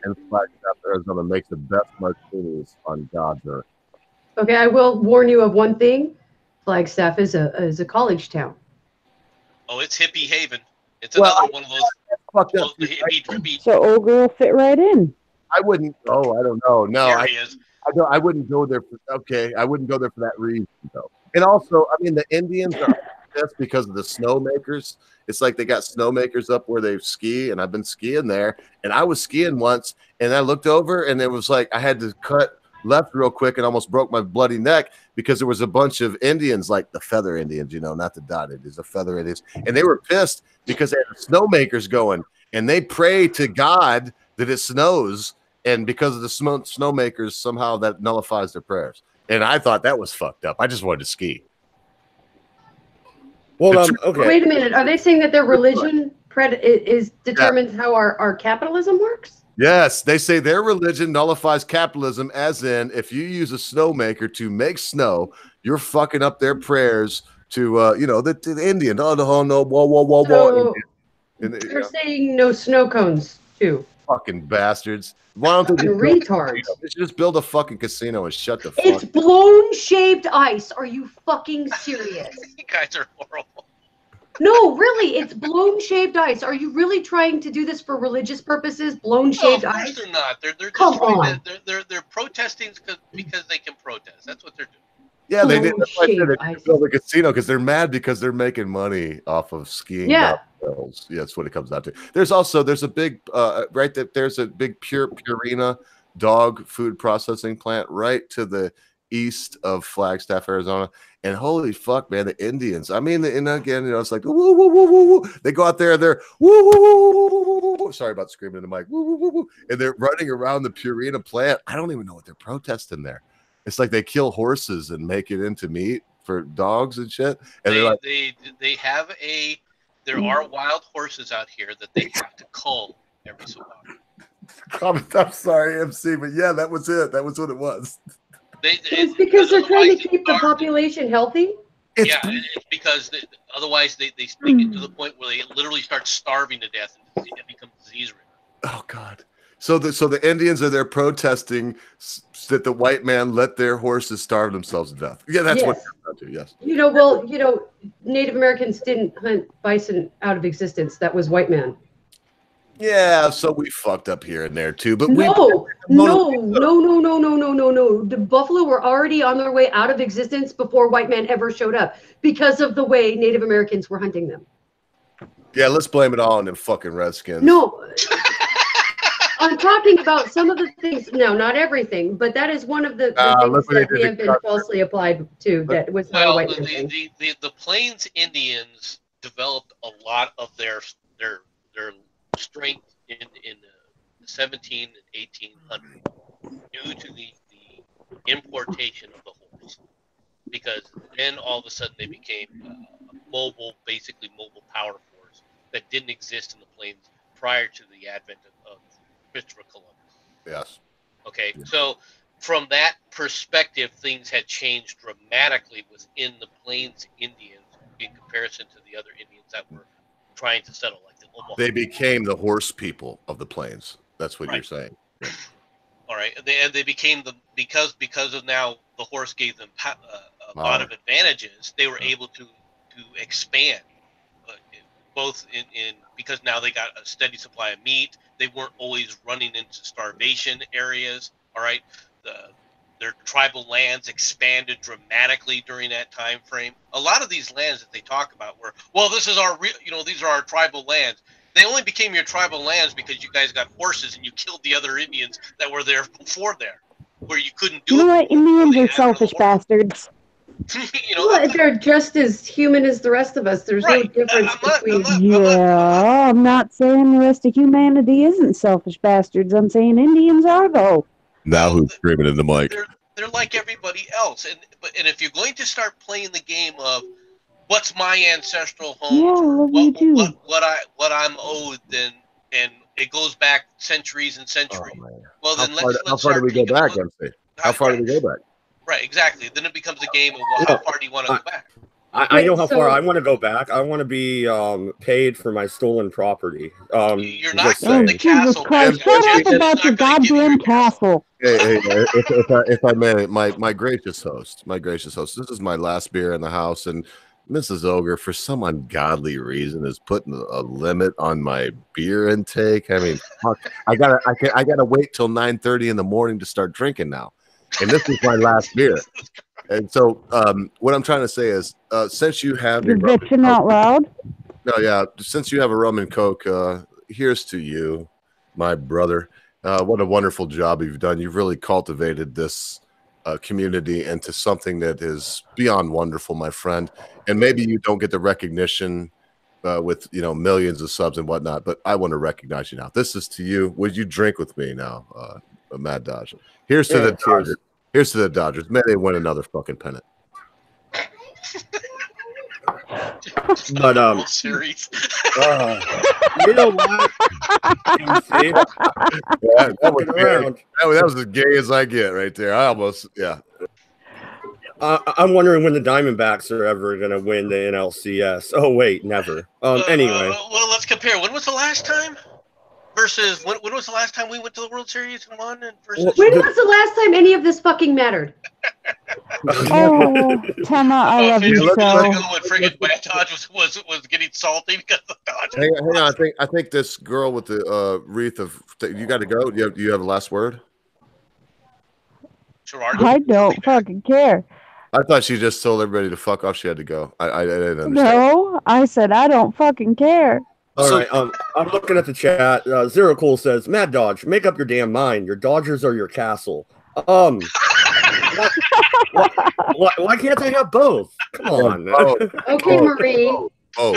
And Flagstaff, Arizona makes the best martinis on God's earth. Okay, I will warn you of one thing. Flagstaff is a college town. Oh, it's hippie haven. It's another one of those hippie drippy. So Ogre will fit right in. I wouldn't. Oh, I don't know. No, There he is. I wouldn't go there. I wouldn't go there for that reason, though. And also, I mean, the Indians are this because of the snowmakers. It's like they got snowmakers up where they ski, and I've been skiing there. And I was skiing once, and I looked over, and it was like I had to cut left real quick and almost broke my bloody neck because there was a bunch of Indians, like the feather Indians, not the dot Indians, the feather Indians, and they were pissed because they had the snowmakers going, and they pray to God that it snows, and because of the snowmakers, somehow that nullifies their prayers. And I thought that was fucked up. I just wanted to ski. Well, okay. Wait a minute. Are they saying that their religion determines how our capitalism works? Yes, they say their religion nullifies capitalism, as in if you use a snowmaker to make snow, you're fucking up their prayers to the Indian. Oh no, whoa. They're saying no snow cones too. Fucking bastards. Why don't they just retards? They should just build a fucking casino and shut the fuck. It's blown shaved ice. Are you fucking serious? You guys are horrible. No, really, it's blown shaved ice. Are you really trying to do this for religious purposes? Blown shaved of ice? course they're not. They're just Come on. They're protesting because they can protest. That's what they're doing. Yeah, they did. That's why I said Shit, they build a casino because they're mad because they're making money off of skiing. Yeah. Downhills. Yeah, that's what it comes down to. There's a big there's a big Purina dog food processing plant right to the east of Flagstaff, Arizona. And holy fuck, man, the Indians. I mean, and again, it's like woo, woo, woo, woo, woo. They go out there and they're woo, woo, woo, woo, woo, woo. Sorry about screaming in the mic. Woo, woo, woo, woo. And they're running around the Purina plant. I don't even know what they're protesting there. It's like they kill horses and make it into meat for dogs and shit. And there are wild horses out here that they have to cull every so often. I'm sorry, MC, but yeah, that was it. That was what it was. It's because they're trying to keep the population healthy. It's because otherwise they speak it to the point where they literally start starving to death and it becomes disease-ridden. Oh God. So the Indians are there protesting that the white man let their horses starve themselves to death. Yeah, that's what it comes down to. Yes. Native Americans didn't hunt bison out of existence. That was white man. Yeah, so we fucked up here and there too. But no. The buffalo were already on their way out of existence before white man ever showed up because of the way Native Americans were hunting them. Yeah, let's blame it all on them fucking Redskins. No. I'm talking about some of the things. No, not everything, but that is one of the things that we have been falsely applied to. That was not a white man thing. The Plains Indians developed a lot of their strength in the 17 and 1800s due to the importation of the horse, because then all of a sudden they became basically mobile power force that didn't exist in the plains prior to the advent of Christopher Columbus. Yes. Okay, so from that perspective, things had changed dramatically within the Plains Indians in comparison to the other Indians that were trying to settle, like the Omaha. They became the horse people of the plains. That's what you're saying. Yeah. All right, they became because of now the horse gave them a lot of advantages. They were able to expand, both in because now they got a steady supply of meat. They weren't always running into starvation areas. All right, their tribal lands expanded dramatically during that time frame. A lot of these lands that they talk about were, well, this is our these are our tribal lands. They only became your tribal lands because you guys got horses and you killed the other Indians that were there before there, where you couldn't do it. You know what? Indians are selfish bastards. Well, they're just as human as the rest of us. There's no difference between. I'm not saying the rest of humanity isn't selfish bastards. I'm saying Indians are, though. Now who's screaming in the mic? They're like everybody else, and if you're going to start playing the game of what's my ancestral home, what I'm owed, then and it goes back centuries and centuries. Well, then how far do we go back, MC? How far do we go back? Right, exactly. Then it becomes a game of how far do you want to go back? I know how far I want to go back. I want to be paid for my stolen property. You're not in the castle. Shut up about your goddamn castle. Hey, if I may, my gracious host, this is my last beer in the house, and Mrs. Ogre, for some ungodly reason, is putting a limit on my beer intake. I mean, fuck, I gotta wait till 9:30 in the morning to start drinking now, and this is my last beer. And so, what I'm trying to say is, since you have you're bitching out loud. No, yeah, since you have a rum and coke, here's to you, my brother. What a wonderful job you've done. You've really cultivated this community into something that is beyond wonderful, my friend. And maybe you don't get the recognition with millions of subs and whatnot, but I want to recognize you now. This is to you. Would you drink with me now, Mad Dodge? Here's to the Dodgers. Here's to the Dodgers. May they win another fucking pennant. But series. You know what? MC? Yeah, that was as gay as I get right there. I'm wondering when the Diamondbacks are ever going to win the NLCS. Oh wait, never. Anyway. Well, let's compare. When was the last time? Versus when was the last time we went to the World Series and won? When was the last time any of this fucking mattered? Oh, Tama, I love you so. When friggin' Mad Dodge was getting salty because the Dodgers. Hang on, I think this girl with the wreath of you got to go. You have the last word. Gerardo? I don't fucking care. I thought she just told everybody to fuck off. She had to go. I didn't understand. No, I said I don't fucking care. All right, I'm looking at the chat. Zero Cool says, Mad Dodge, make up your damn mind. Your Dodgers are your castle. Why can't I have both? Come on. Okay, Marie. You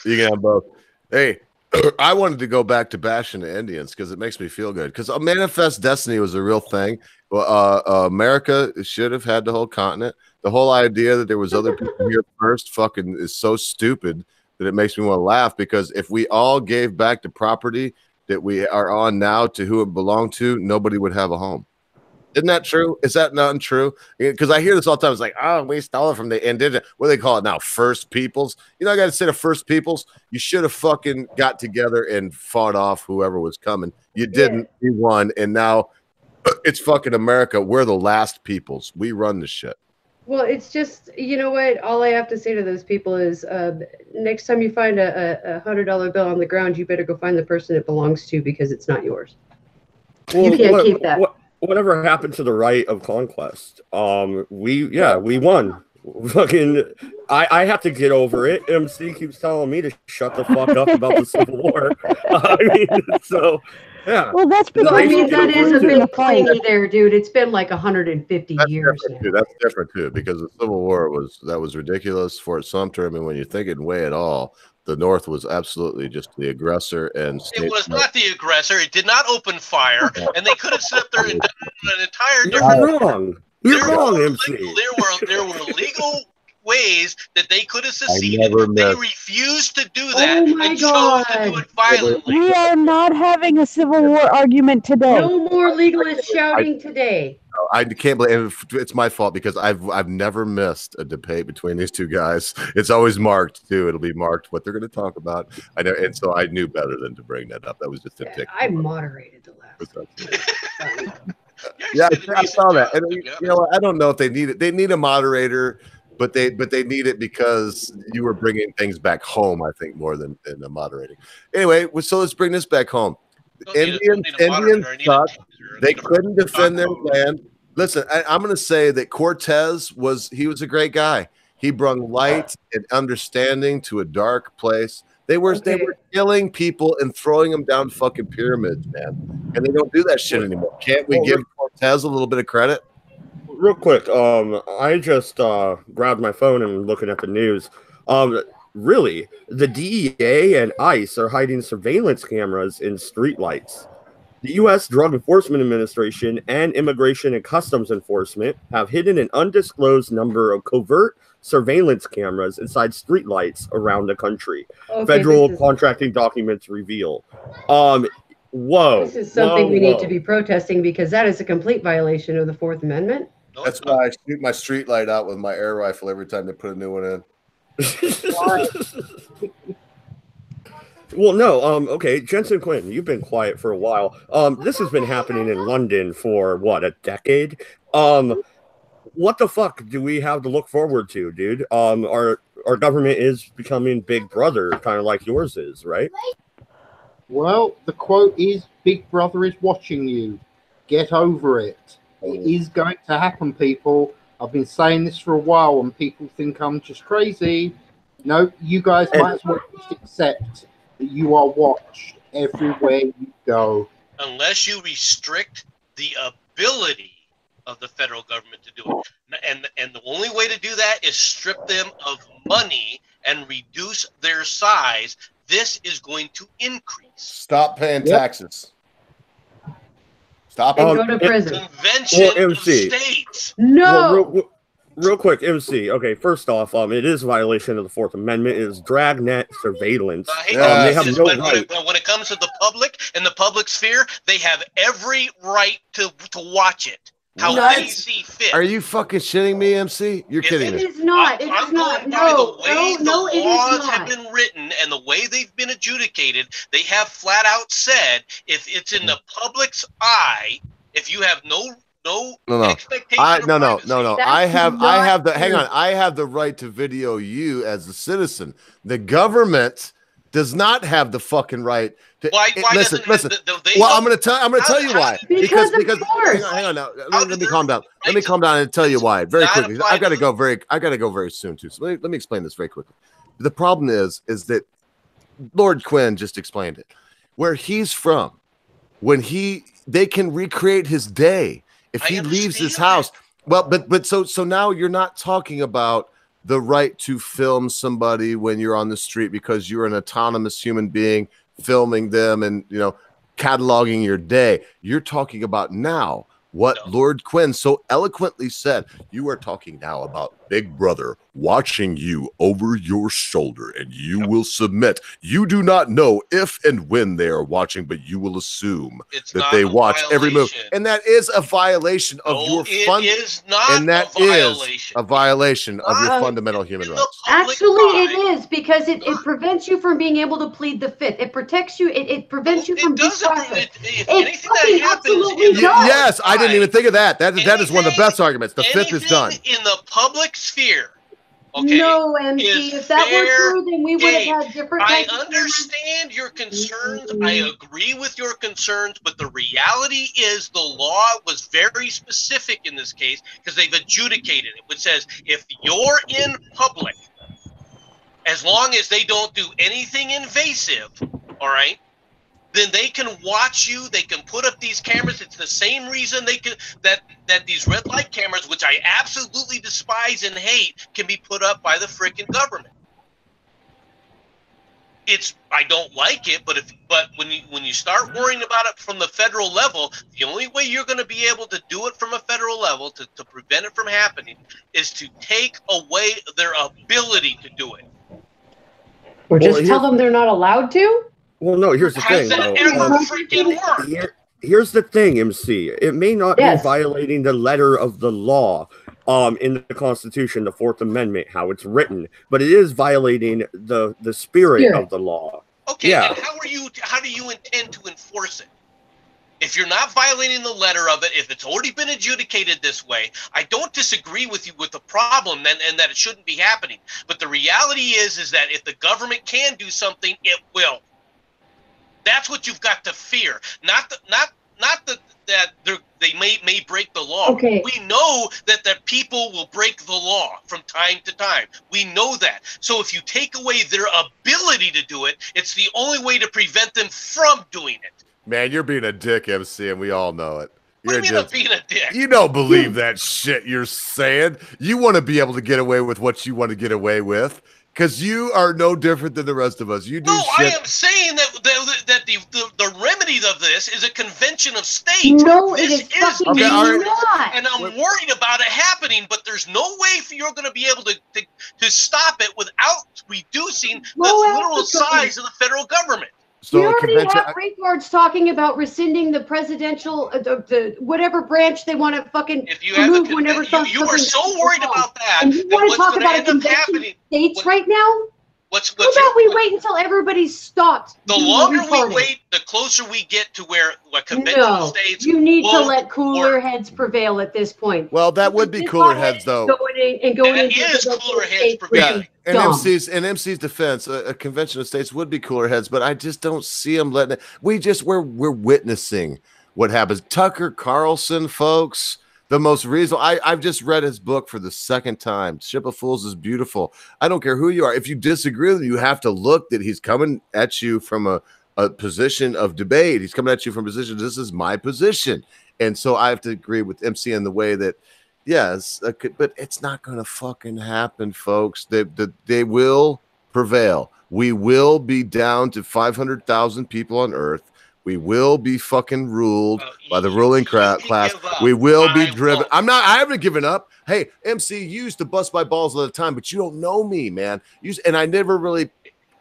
can have both. Hey, I wanted to go back to bashing the Indians because it makes me feel good. Because a manifest destiny was a real thing. America should have had the whole continent. The whole idea that there was other people here first fucking is so stupid that it makes me want to laugh. Because if we all gave back the property that we are on now to who it belonged to, nobody would have a home. Isn't that true? Is that not true? Because I hear this all the time. It's like, oh, we stole it from the indigenous. What do they call it now? First Peoples. You know, I got to say the First Peoples. You should have fucking got together and fought off whoever was coming. You didn't. You won. And now it's fucking America. We're the last peoples. We run the shit. Well, it's just, you know what? All I have to say to those people is next time you find a $100 bill on the ground, you better go find the person it belongs to because it's not yours. Well, you can't keep that. Whatever happened to the right of conquest? We won. Fucking, I have to get over it. MC keeps telling me to shut the fuck up about the Civil War. I mean, so yeah. Well, that's been. I mean, that is a bit plainy there, dude. It's been like 150 years now. That's different too, because the Civil War was ridiculous. Fort Sumter. I mean, when you think it way at all, the North was absolutely just the aggressor, and it was not the aggressor. It did not open fire, and they could have set up there and done an entire different. You're wrong, MC. There were legal ways that they could have seceded. They refused to do that and chose to do it violently. We are not having a Civil War argument today. No more legalists shouting today. I can't believe it's my fault because I've never missed a debate between these two guys. It's always marked too. It'll be marked what they're going to talk about. I know, and so I knew better than to bring that up. That was just a tick. I moderated the last. Yeah, I saw that. And you know, I don't know if they need it. They need a moderator, but they need it because you were bringing things back home. I think more than the moderating. Anyway, so let's bring this back home. Indians suck. They couldn't defend their land. Listen, I'm going to say that Cortez was a great guy. He brought light and understanding to a dark place. They were killing people and throwing them down fucking pyramids, man. And they don't do that shit anymore. Can't we give Cortez a little bit of credit? real quick. I just grabbed my phone and looking at the news. Really, the DEA and ICE are hiding surveillance cameras in streetlights. The U.S. Drug Enforcement Administration and Immigration and Customs Enforcement have hidden an undisclosed number of covert surveillance cameras inside streetlights around the country. Okay, Federal contracting documents reveal. Whoa. This is something we need to be protesting because that is a complete violation of the Fourth Amendment. That's why I shoot my street light out with my air rifle every time they put a new one in. Well, no, okay, Jensen Quinn, you've been quiet for a while. This has been happening in London for, what, a decade? What the fuck do we have to look forward to, dude? Our government is becoming Big Brother, kind of like yours is, right? Well, the quote is, Big Brother is watching you. Get over it. It is going to happen, people. I've been saying this for a while and people think I'm just crazy. No, you guys might as well just accept that you are watched everywhere you go. Unless you restrict the ability of the federal government to do it. And the only way to do that is strip them of money and reduce their size. This is going to increase. Stop paying taxes. Stop and go to prison. Convention of States. No. Well, real quick, MC. Okay, first off, it is a violation of the Fourth Amendment. It is dragnet surveillance. They have no right. When it comes to the public and the public sphere, they have every right to watch it. How they see fit. Are you fucking shitting me, MC? You're kidding me. It is not. It is not. No, no, it is not. The laws have been written and the way they've been adjudicated, they have flat out said, if it's in the public's eye, if you have no expectation. No. I have the right to video you as a citizen. The government does not have the fucking right to listen. Well, I'm going to tell you why. Because hang on now. Let me calm down. Let me calm down and tell you why very quickly. I got to go very soon too. So let me explain this very quickly. The problem is that Lord Quinn just explained it. Where he's from, when they can recreate his day if he leaves his house. Well, but so now you're not talking about the right to film somebody when you're on the street because you're an autonomous human being filming them and, cataloging your day. You're talking about now what Lord Quinn so eloquently said. You are talking now about Big Brother watching you over your shoulder, and you will submit. You do not know if and when they are watching, but you will assume that they watch every move. And that is a violation of your violation of your fundamental human rights. Actually, it is because it prevents you from being able to plead the fifth. It protects you. It prevents you from being Yes, I didn't even think of that. That is one of the best arguments. The fifth is done. In the public sphere. Okay, no, MC. If that were true, then we would have had different. I understand your concerns. I agree with your concerns, but the reality is the law was very specific in this case because they've adjudicated it, which says if you're in public, as long as they don't do anything invasive, all right, then they can watch you. They can put up these cameras. It's the same reason they can that these red light cameras, which I absolutely despise and hate, can be put up by the freaking government. I don't like it, but when you start worrying about it from the federal level, the only way you're going to be able to do it from a federal level to prevent it from happening is to take away their ability to do it. Or just tell them they're not allowed to? Well, no, here's the thing. Here's the thing, MC. It may not be violating the letter of the law in the Constitution, the Fourth Amendment, how it's written, but it is violating the spirit of the law. Okay, and how do you intend to enforce it? If you're not violating the letter of it, if it's already been adjudicated this way, I don't disagree with you with the problem and that it shouldn't be happening. But the reality is that if the government can do something, it will. That's what you've got to fear. Not that they may break the law. Okay. We know that the people will break the law from time to time. We know that. So if you take away their ability to do it, it's the only way to prevent them from doing it. Man, you're being a dick, MC, and we all know it. What do you mean I'm being a dick? You don't believe that shit you're saying. You want to be able to get away with what you want to get away with. Because you are no different than the rest of us. You do shit. I am saying that the remedy of this is a convention of states. No, this it is fucking not. And I'm worried about it happening, but there's no way for you're going to be able to stop it without reducing the literal size of the federal government. So you already have retards talking about rescinding the presidential, the whatever branch they want to fucking remove whenever you are so worried about that. And you want to talk about a convention of states right now? How about we wait until everybody's stopped? The longer we wait, the closer we get to where a convention of states. You need to let cooler heads prevail at this point. Well, that would be cooler heads, though. Going into cooler heads prevailing. In MC's defense, a convention of states would be cooler heads, but I just don't see them letting it. We're witnessing what happens. Tucker Carlson, folks. The most reasonable. I've just read his book for the second time. Ship of Fools is beautiful. I don't care who you are. If you disagree with him, you have to look that he's coming at you from a position of debate. He's coming at you from a position. This is my position. And so I have to agree with MC in the way that, yes, but it's not going to fucking happen, folks. They will prevail. We will be down to 500,000 people on Earth. We will be fucking ruled by the ruling class. We will be driven. I haven't given up. Hey, MC, you used to bust my balls all the time, but you don't know me, man. And I never really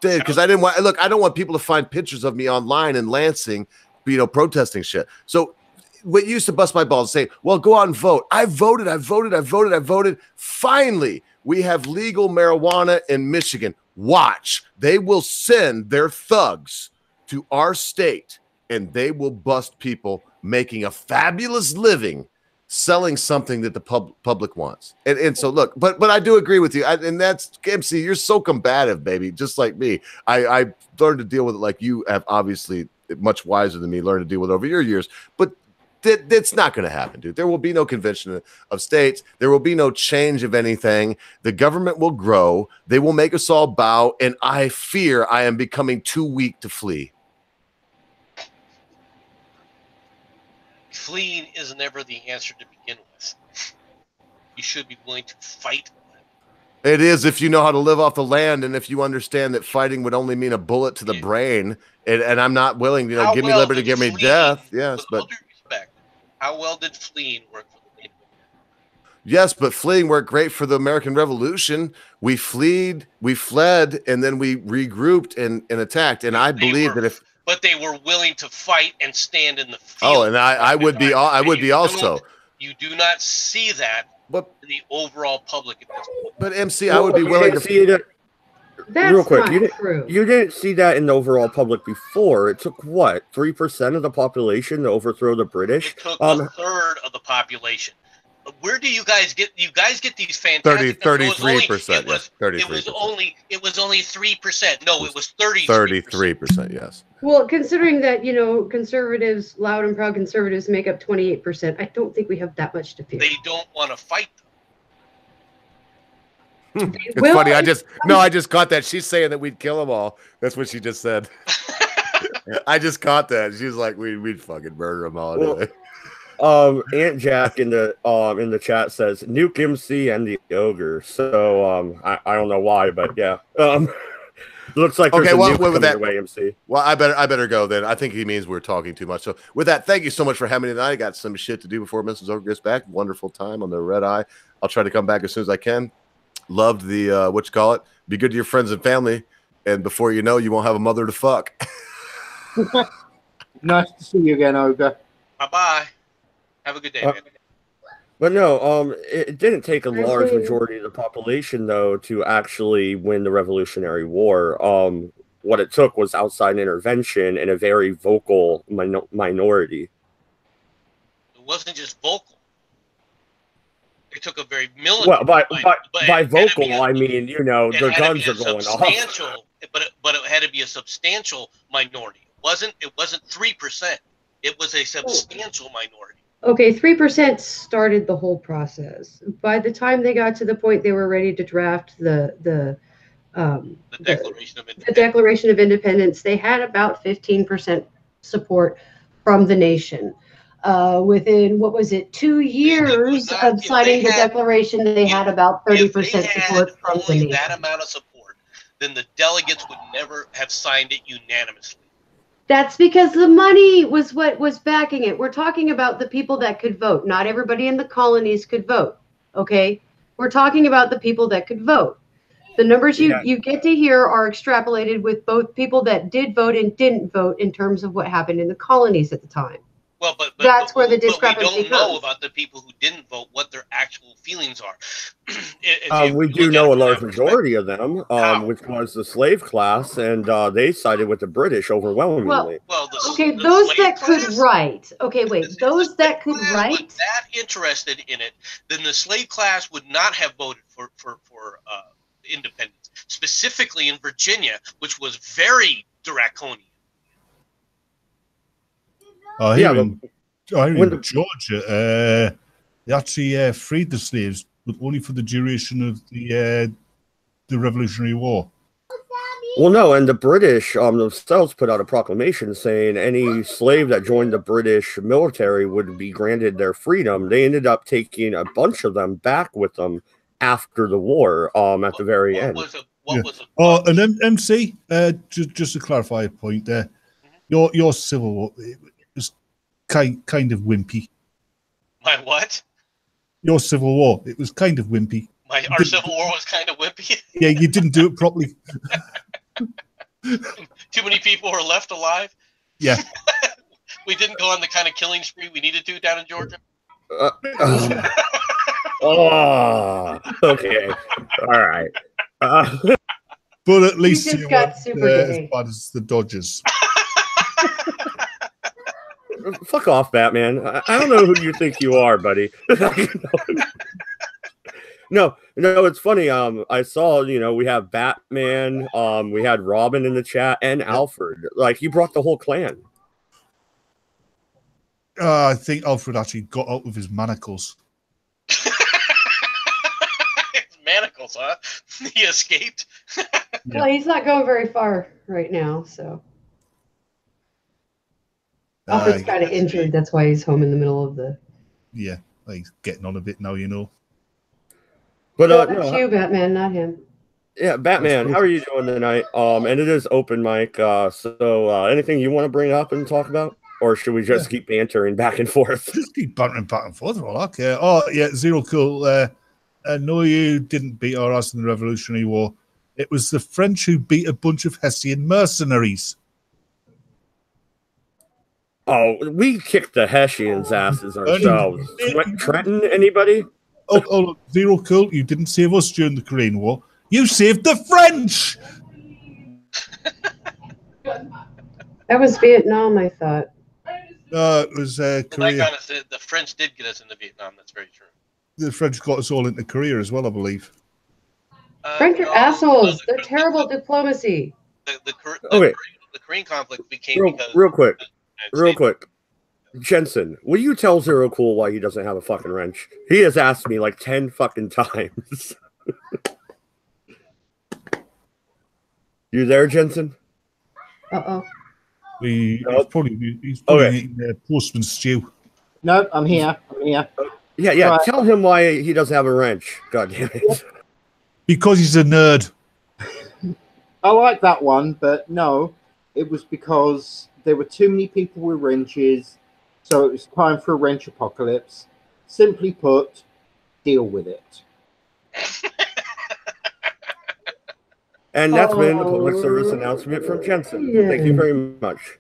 did because I didn't want. Look, I don't want people to find pictures of me online in Lansing, protesting shit. So what used to bust my balls and say, well, go out and vote. I voted. Finally, we have legal marijuana in Michigan. Watch. They will send their thugs to our state. And they will bust people making a fabulous living selling something that the public wants. And so, look, but I do agree with you. And that's, MC, you're so combative, baby, just like me. I learned to deal with it like you have, obviously, much wiser than me, learned to deal with it over your years. But that's not going to happen, dude. There will be no convention of states. There will be no change of anything. The government will grow. They will make us all bow. And I fear I am becoming too weak to flee. Fleeing is never the answer to begin with. You should be willing to fight. It is if you know how to live off the land and if you understand that fighting would only mean a bullet to the brain. And I'm not willing, give me liberty, give me death. Yes, but respect, how well did fleeing work for the people? Yes, but fleeing worked great for the American Revolution. We fled, and then we regrouped and attacked. And I believe that if. But they were willing to fight and stand in the field. Oh, and I would be also. You do not see that in the overall public at this point. But MC, I would be willing to see that. That's real quick, true. You didn't see that in the overall public before. It took what, 3% of the population to overthrow the British? It took a third of the population. Where do you guys get? You guys get these fantastic. 33%. Yes, 33%. It was only 3%. No, it was 33%. Yes. Well, considering that conservatives, loud and proud conservatives, make up 28%, I don't think we have that much to fear. They don't want to fight them. It's funny. I just caught that. She's saying that we'd kill them all. That's what she just said. I just caught that. She's like, we'd fucking murder them all. Anyway. Aunt Jack in the chat says nuke MC and the ogre. So I don't know why, but yeah. Looks like there's a nuke coming your way, MC. Well, I better go then. I think he means we're talking too much. So with that, thank you so much for having me tonight. I got some shit to do before Mrs. Ogre gets back. Wonderful time on the Redeye. I'll try to come back as soon as I can. Loved the be good to your friends and family, and before you know, you won't have a mother to fuck. Nice to see you again, Ogre. Bye. Have a good day, man. But no, it didn't take a large majority of the population, though, to actually win the Revolutionary War. What it took was outside intervention and a very vocal minority. It wasn't just vocal. It took a very militant. Well, by vocal, I mean, the guns are going off. But it had to be a substantial minority. It wasn't 3%. It was a substantial minority. Okay, 3% started the whole process. By the time they got to the point they were ready to draft the Declaration of Independence, they had about 15% support from the nation. within, what was it, 2 years not- of if signing they the had- declaration, they had about 30% support from the only nation. that amount of support, then the delegates would never have signed it unanimously. That's because the money was what was backing it. We're talking about the people that could vote. Not everybody in the colonies could vote. Okay? We're talking about the people that could vote. The numbers you get to hear are extrapolated with both people that did vote and didn't vote in terms of what happened in the colonies at the time. Well, but That's where the we discrepancy don't know comes. about the people who didn't vote, what their actual feelings are. We do know a large majority of them, which was the slave class, and they sided with the British overwhelmingly. Okay, those that could write. Okay, wait. Those that could write. Was that interested in it, then the slave class would not have voted for independence, specifically in Virginia, which was very draconian. In Georgia, they actually freed the slaves, but only for the duration of the Revolutionary War. Well, no, and the British themselves put out a proclamation saying any slave that joined the British military would be granted their freedom. They ended up taking a bunch of them back with them after the war, at the very end. And then MC, just to clarify a point there, your Civil War was kind of wimpy. My what? Your Civil War, it was kind of wimpy. Our Civil War was kind of wimpy. Yeah, you didn't do it properly. Too many people were left alive. Yeah. We didn't go on the kind of killing spree we needed to down in Georgia. Okay. All right. But at least you got super as bad as the Dodgers. Fuck off, Batman. I don't know who you think you are, buddy. No, it's funny. I saw, we have Batman, we had Robin in the chat, and Alfred. Like, you brought the whole clan. I think Alfred actually got out with his manacles. His manacles, huh? He escaped. Well, he's not going very far right now, so. Alfred's kind of injured. That's why he's home in the middle of the. Yeah, he's getting on a bit now, But that's you, Batman, not him. Yeah, Batman, how are you doing tonight? And it is open mic. So anything you want to bring up and talk about, or should we just keep bantering back and forth? Just keep bantering back and forth. Well, okay. Oh yeah, Zero Cool. No, you didn't beat our ass in the Revolutionary War. It was the French who beat a bunch of Hessian mercenaries. Oh, we kicked the Hessians' asses ourselves. Trenton, anybody? Oh, Zero Cool, you didn't save us during the Korean War. You saved the French! That was Vietnam, I thought. It was Korea. Well, the French did get us into Vietnam. That's very true. The French got us all into Korea as well, I believe. French are assholes. They're terrible at diplomacy. The Okay. Korean conflict became real quick. Jensen, will you tell Zero Cool why he doesn't have a fucking wrench? He has asked me like 10 fucking times. You there, Jensen? Uh-oh. He's probably eating postman stew. No, I'm here. Yeah. Right. Tell him why he doesn't have a wrench. God damn it. Because he's a nerd. I like that one, but no, it was because there were too many people with wrenches, so it was time for a wrench apocalypse. Simply put, deal with it. And that's been the public service announcement from Jensen. Yeah. Thank you very much.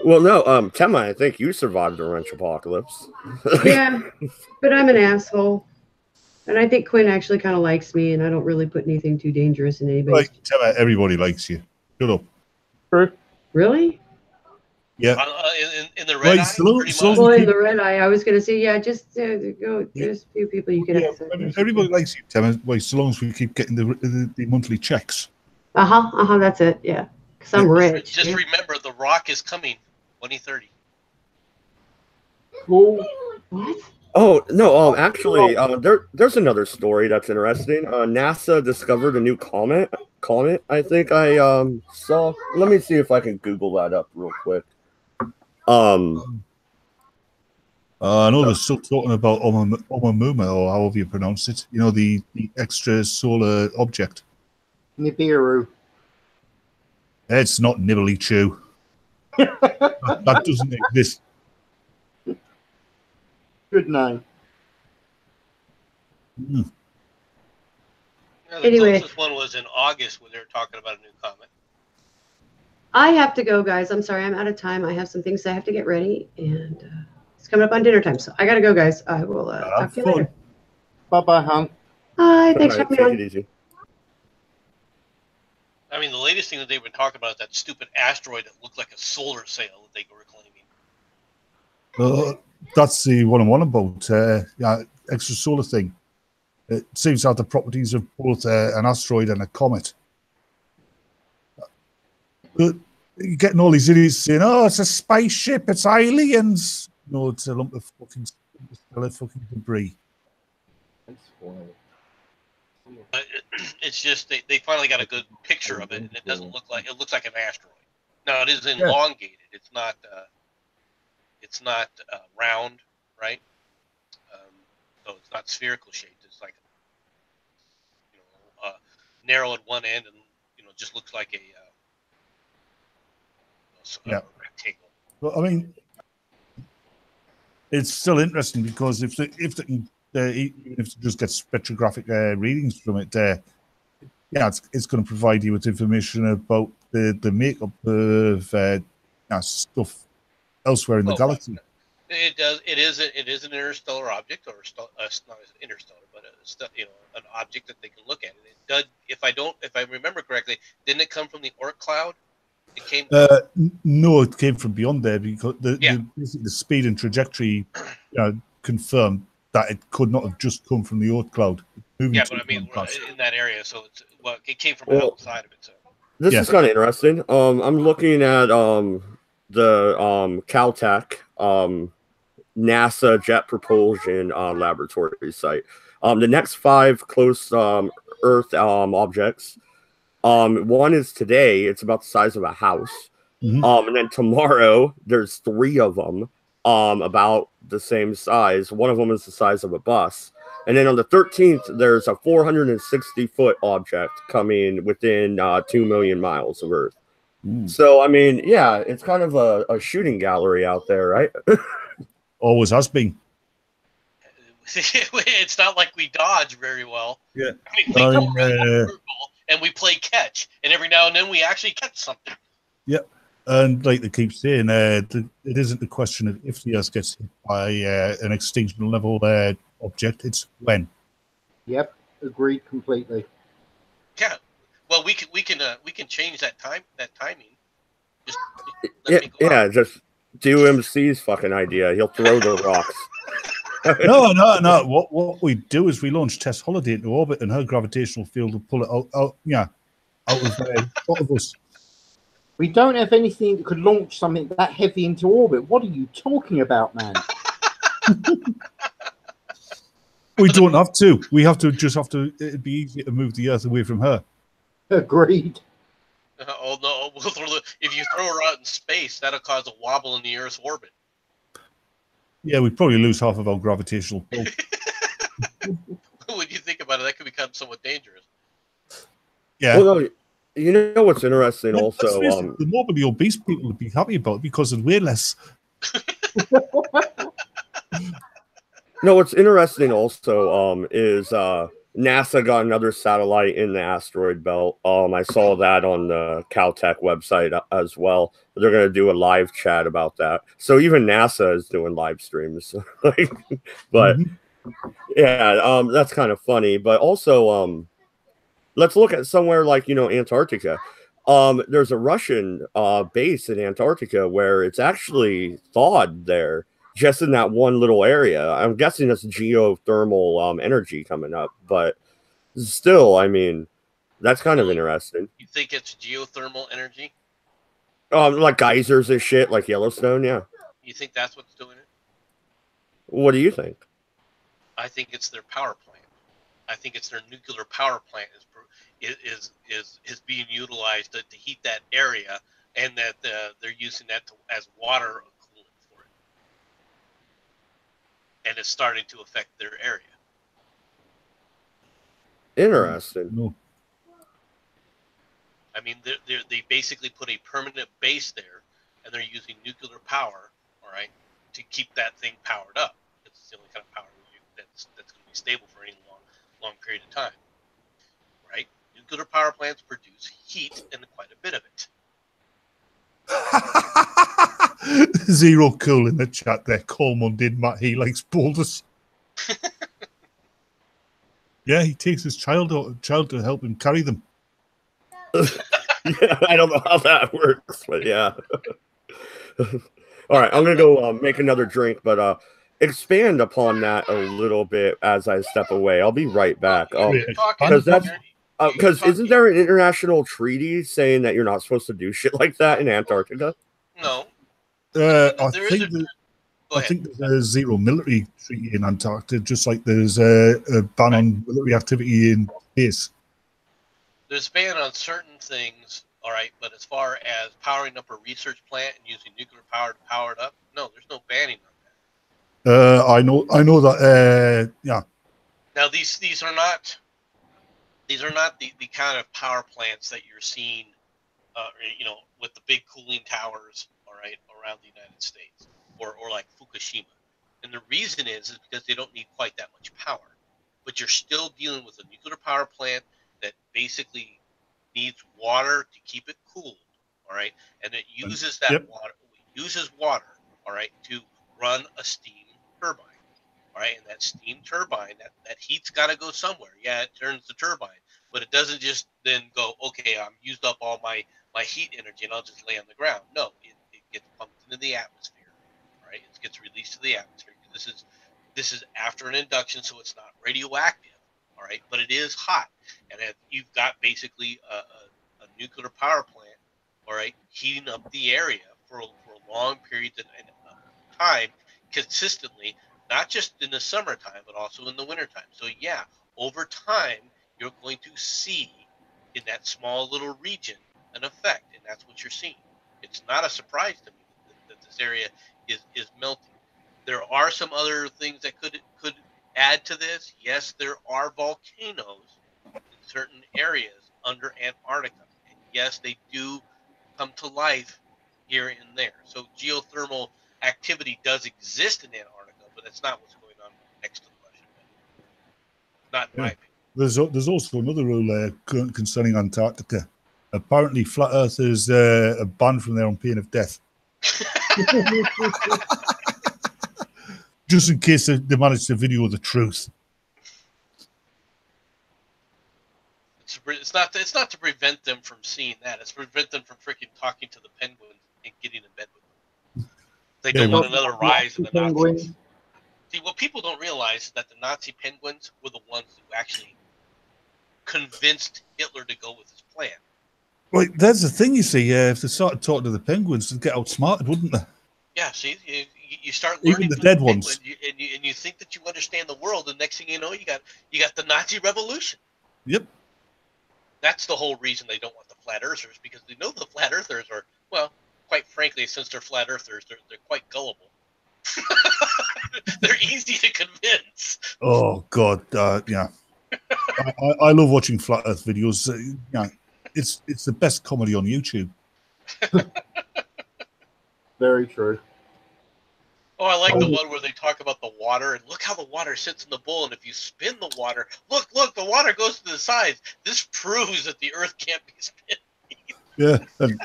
Well, no, Tema, I think you survived the wrench apocalypse. Yeah, but I'm an asshole. And I think Quinn actually kind of likes me, and I don't really put anything too dangerous in anybody. Like, Tema, everybody likes you. Shut up. Really? Yeah. In the Redeye? Well, in the Redeye, I was going to say, yeah, just go. There's a few people you can access. Everybody likes you, Tema, so long as we keep getting the monthly checks. That's it, yeah. Because I'm rich. Just remember, The Rock is coming 2030. Cool. What? Oh, no, actually, there's another story that's interesting. NASA discovered a new comet, I think I saw. Let me see if I can Google that up real quick. I know they're still talking about Oumuamua, or however you pronounce it. You know, the extra solar object. Nibiru. It's not Nibbly Chew. that doesn't exist. Good name. Mm. Yeah, the Anyway. closest one was in August when they were talking about a new comet. I have to go, guys. I'm sorry, I'm out of time. I have some things I have to get ready, and it's coming up on dinner time, so I gotta go, guys. I will talk to you later. Bye-bye, hon. Bye. Thanks for All right, having me take on. it easy. I mean, the latest thing that they've been talking about is that stupid asteroid that looked like a solar sail that they were claiming. That's the one I'm on about. Yeah, extra solar thing. It seems to have the properties of both an asteroid and a comet. But you're getting all these idiots saying, "Oh, it's a spaceship. It's aliens." No, it's a lump of fucking debris. It's just they finally got a good picture of it, and it doesn't look like it looks like an asteroid. Now it is elongated. It's not round, right? So it's not spherical shaped. It's like narrow at one end, and just looks like a rectangle. Well, I mean, it's still interesting because if they can even if they just get spectrographic readings from it, it's going to provide you with information about the makeup of stuff elsewhere in the galaxy. It does. It is an interstellar object, or not interstellar, but an object that they can look at. And it does. If I remember correctly, didn't it come from the Oort cloud? It came. No, it came from beyond there because the speed and trajectory confirmed that it could not have just come from the Oort cloud. Yeah, but I mean, in that area, so it came from outside of it. So this is kind of interesting. I'm looking at the Caltech NASA Jet Propulsion Laboratory site. The next 5 close Earth objects. One is today. It's about the size of a house. Mm-hmm. And then tomorrow there's 3 of them about the same size. One of them is the size of a bus. And then on the 13th, there's a 460-foot object coming within 2 million miles of Earth. So, I mean, yeah, it's kind of a shooting gallery out there, right? Always has been. It's not like we dodge very well. Yeah. I mean, and we play catch, and every now and then we actually catch something. Yep. And like they keep saying, it isn't the question of if the Earth gets hit by an extinction level object, it's when. Yep, agreed completely. Yeah. Well, we can change that timing. Just do MC's fucking idea. He'll throw the rocks. No. What we do is we launch Tess Holiday into orbit, and her gravitational field will pull it out of us. We don't have anything that could launch something that heavy into orbit. What are you talking about, man? We don't have to. We just have to. It'd be easier to move the Earth away from her. Agreed. Oh no! If you throw her out in space, that'll cause a wobble in the Earth's orbit. Yeah, we'd probably lose half of our gravitational pull. When you think about it, that could become somewhat dangerous. Yeah. Well, no, you know what's interesting also? The morbidly obese people would be happy about it because they'd weigh less. No, what's interesting also is NASA got another satellite in the asteroid belt. I saw that on the Caltech website as well. They're going to do a live chat about that. So even NASA is doing live streams. But yeah, that's kind of funny. But also, let's look at somewhere like, Antarctica. There's a Russian base in Antarctica where it's actually thawed there, just in that one little area. I'm guessing it's geothermal energy coming up, but still, I mean, that's kind of interesting. You think it's geothermal energy? Like geysers and shit, like Yellowstone, yeah. You think that's what's doing it? What do you think? I think it's their power plant. I think it's their nuclear power plant is being utilized to heat that area, and that they're using that as water cooling. and it's starting to affect their area. Interesting. No. I mean, they basically put a permanent base there, and they're using nuclear power, all right, to keep that thing powered up. It's the only kind of power that's going to be stable for any long period of time, right? Nuclear power plants produce heat and quite a bit of it. Zero cool in the chat there. Coleman did Matt. He likes boulders. Yeah, he takes his child to help him carry them. Yeah, I don't know how that works, but yeah. All right, I'm gonna go make another drink, but expand upon that a little bit as I step away. I'll be right back. Because isn't there an international treaty saying that you're not supposed to do shit like that in Antarctica? No. I think there's a zero military treaty in Antarctica, just like there's a ban on military activity in space. There's a ban on certain things, all right, but as far as powering up a research plant and using nuclear power to power it up, no, there's no banning on that. I know that. Yeah. Now these are not the kind of power plants that you're seeing, with the big cooling towers, all right, around the United States, or like Fukushima. And the reason is because they don't need quite that much power, but you're still dealing with a nuclear power plant that basically needs water to keep it cooled, all right, and it uses that water, all right, to run a steam turbine, all right, and that steam turbine, that heat's got to go somewhere. Yeah, it turns the turbine, but it doesn't just then go, okay, I'm used up all my heat energy and I'll just lay on the ground. No, it gets pumped into the atmosphere, all right, it gets released to the atmosphere. This is after an induction, so it's not radioactive. All right, but it is hot, and if you've got basically a nuclear power plant, all right, heating up the area for long periods of time consistently, not just in the summertime, but also in the wintertime. So yeah, over time, you're going to see in that small little region an effect, and that's what you're seeing. It's not a surprise to me that this area is melting. There are some other things that could add to this. Yes, there are volcanoes in certain areas under Antarctica, and yes, they do come to life here and there. So geothermal activity does exist in Antarctica, but that's not what's going on next to the Russian Bay. Not in my opinion. There's also another rule concerning Antarctica. Apparently, flat earthers are banned from there on pain of death. Just in case they manage to video the truth. It's not to prevent them from seeing that. It's to prevent them from freaking talking to the penguins and getting in bed with them. They don't want another rise in the Nazis. See, what people don't realize is that the Nazi penguins were the ones who actually convinced Hitler to go with his plan. Right, that's the thing, you see. If they started talking to the penguins, they'd get outsmarted, wouldn't they? Yeah, see, you start learning even the dead ones, and you think that you understand the world. The next thing you know, you got the Nazi Revolution. Yep. That's the whole reason they don't want the flat earthers, because they know the flat earthers are, well, quite frankly, since they're flat earthers, they're quite gullible. They're easy to convince. Oh God, yeah. I love watching flat Earth videos. Yeah, it's the best comedy on YouTube. Very true. Oh, I like the one where they talk about the water, and look how the water sits in the bowl, and if you spin the water, look, the water goes to the sides. This proves that the Earth can't be spin. Yeah, and,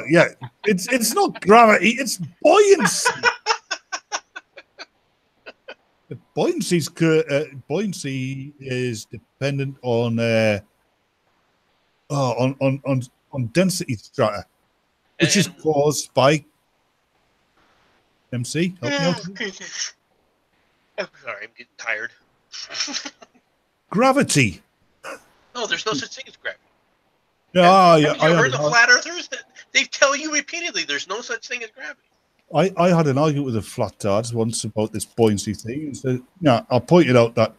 yeah. It's not gravity; it's buoyancy. Buoyancy is dependent on density strata, which is caused by MC. Help me out. I'm sorry, I'm getting tired. Gravity. No, there's no such thing as gravity. Yeah, Have you heard the flat earthers? They tell you repeatedly there's no such thing as gravity. I had an argument with a flat tards once about this buoyancy thing. And so, I pointed out that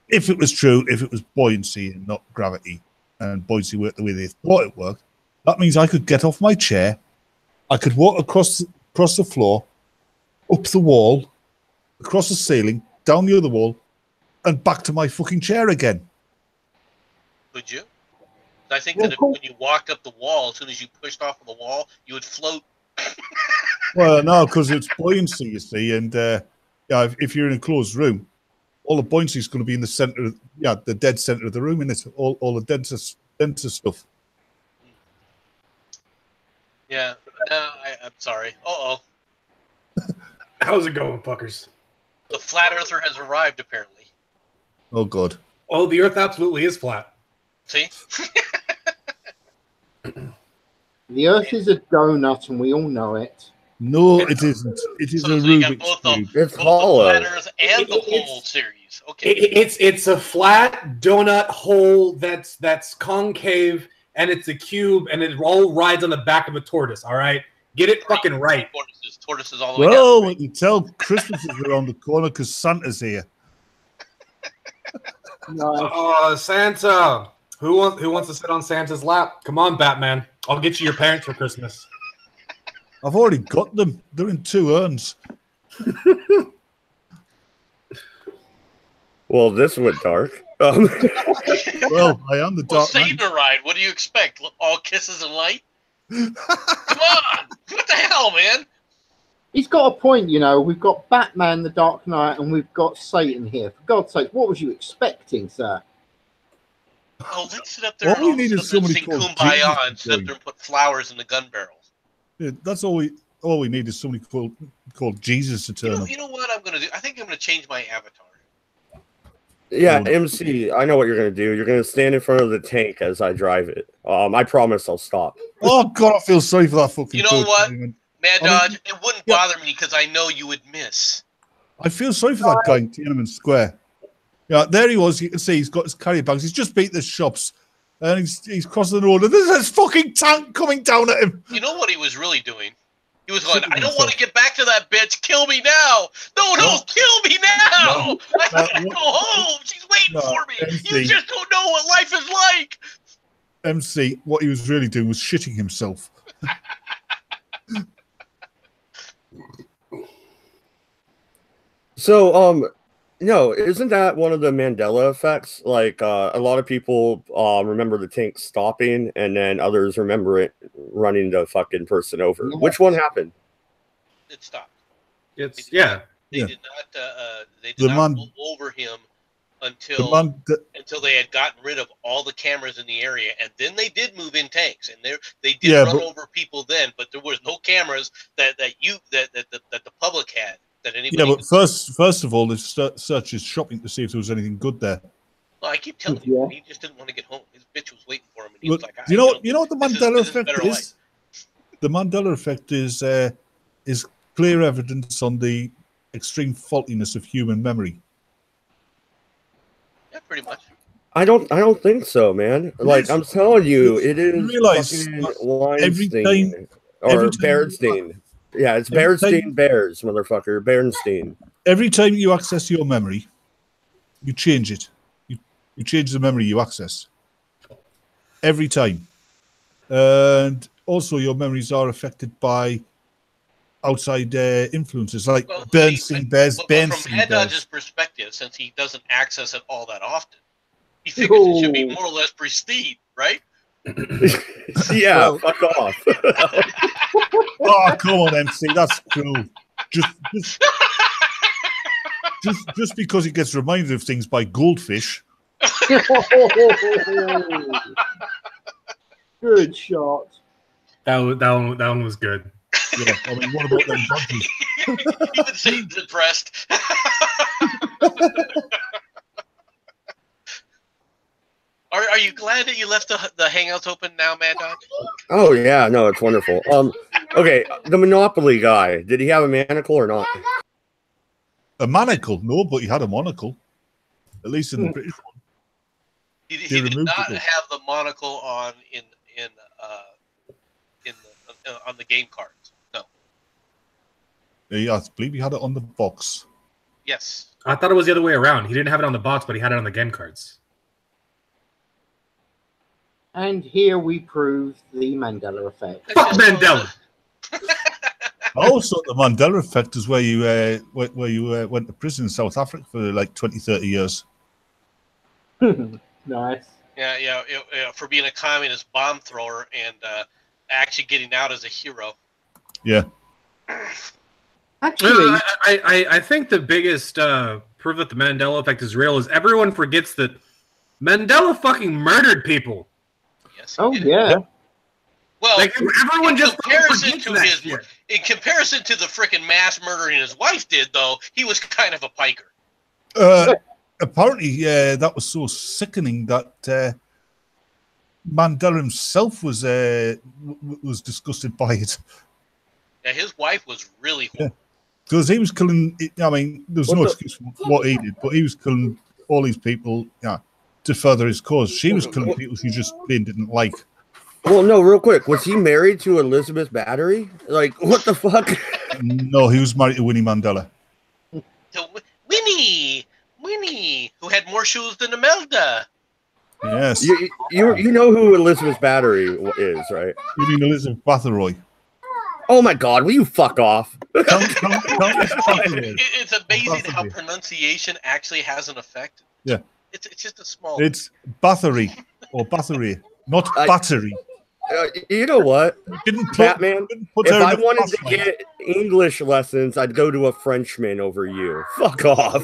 if it was true, if it was buoyancy and not gravity, and buoyancy worked the way they thought it worked, that means I could get off my chair, I could walk across the floor, up the wall, across the ceiling, down the other wall, and back to my fucking chair again. Could you? I think that when you walked up the wall, as soon as you pushed off of the wall, you would float. Well, no, because it's buoyancy, you see, and if you're in a closed room, all the buoyancy is going to be in the center, the dead center of the room, and it's all the denser stuff. Yeah, no, I'm sorry. Uh-oh. How's it going, fuckers? The flat earther has arrived, apparently. Oh, God. Oh, the Earth absolutely is flat. See? The Earth is a donut, and we all know it. No, it isn't. It is So a you got Rubik's both Cube. It's the hollow. flat earth and the whole series. Okay. It's a flat donut hole that's concave, and it's a cube, and it all rides on the back of a tortoise. All right, get it fucking right. Tortoises all the way Well, down. you tell Christmas is around the corner because Santa's here. Nice. Santa. Who wants to sit on Santa's lap? Come on, Batman. I'll get you your parents for Christmas. I've already got them. They're in 2 urns. Well, this went dark. Well, I am the Well, Dark Satan Knight. arrived. What do you expect? All kisses and light? Come on! What the hell, man? He's got a point, you know. We've got Batman, the Dark Knight, and we've got Satan here. For God's sake, what was you expecting, sir? Oh, let's sit up there All and we all need is sing somebody called Kumbaya Jesus and sit up there and put flowers in the gun barrels. Yeah, that's all we need is somebody called Jesus to turn up. You know what I'm going to do? I think I'm going to change my avatar. Yeah, MC, I know what you're going to do. You're going to stand in front of the tank as I drive it. I promise I'll stop. Oh, God, I feel sorry for that fucking You know person. what? I mean, Mad Dodge, it wouldn't bother me because I know you would miss. I feel sorry for that guy in Tiananmen Square. Yeah, there he was. You can see he's got his carrier bags. He's just beat the shops. And he's crossing the road. And there's this fucking tank coming down at him. You know what he was really doing? He was going, I don't want to get back to that bitch. Kill me now. No, kill me now. I gotta go home. She's waiting for me. MC. You just don't know what life is like. MC, what he was really doing was shitting himself. So, no, isn't that one of the Mandela effects? Like, a lot of people remember the tank stopping, and then others remember it running the fucking person over. Yes. Which one happened? It stopped. They did not pull over him until they had gotten rid of all the cameras in the area, and then they did move in tanks, and they did run over people then, but there was no cameras that the public had. That anybody but first of all, they searched his shopping to see if there was anything good there. Well, I keep telling you, he just didn't want to get home. His bitch was waiting for him, and he was like, you know what the Mandela effect is? The Mandela effect is clear evidence on the extreme faultiness of human memory. Yeah, pretty much. I don't think so, man. Like, I'm telling you, it is fucking Weinstein or Berenstein. Yeah, it's Berenstein Bears, motherfucker. Berenstein. Every time you access your memory, you change it. You change the memory you access. Every time. And also your memories are affected by outside influences, like Bernstein Bears. From Mad Dodge's perspective, since he doesn't access it all that often, he figures it should be more or less pristine, right? Yeah, fuck off. Oh, come on, MC, that's cool. Just because he gets reminded of things by goldfish. Good shot. That one was good. Yeah, I mean, what about them donkeys? Even Satan's impressed. Are you glad that you left the Hangouts open now, Mad Dog? Oh yeah, no, it's wonderful. Okay, the Monopoly guy, did he have a manacle or not? A manacle? No, but he had a monocle. At least in the British one. He did not have the monocle on on the game cards. No. Yeah, I believe he had it on the box. Yes. I thought it was the other way around. He didn't have it on the box, but he had it on the game cards. And here we prove the Mandela effect. Fuck Mandela. Also, the Mandela effect is where you went to prison in South Africa for like 20, 30 years. Nice. Yeah, for being a communist bomb thrower and actually getting out as a hero. Yeah. Actually, I think the biggest proof that the Mandela effect is real is everyone forgets that Mandela fucking murdered people. Yes. oh yeah. Well, Like everyone just in comparison to the frickin' mass murdering his wife did, though, he was kind of a piker. Apparently, that was so sickening that Mandela himself was disgusted by it. Yeah, his wife was really horrible. Because he was killing. I mean, there's no excuse for what he did, but he was killing all these people, to further his cause. She was killing people she just plain didn't like. Well, no, real quick. Was he married to Elizabeth Battery? Like, what the fuck? No, he was married to Winnie Mandela. So, Winnie, who had more shoes than Imelda. Yes. You know who Elizabeth Battery is, right? You mean Elizabeth Bathory? Oh my God, will you fuck off? It's amazing how pronunciation actually has an effect. Yeah. It's just a small. It's Bathory or Bathory, not battery. You know what, Batman? If I wanted to get English lessons, I'd go to a Frenchman over you. Fuck off.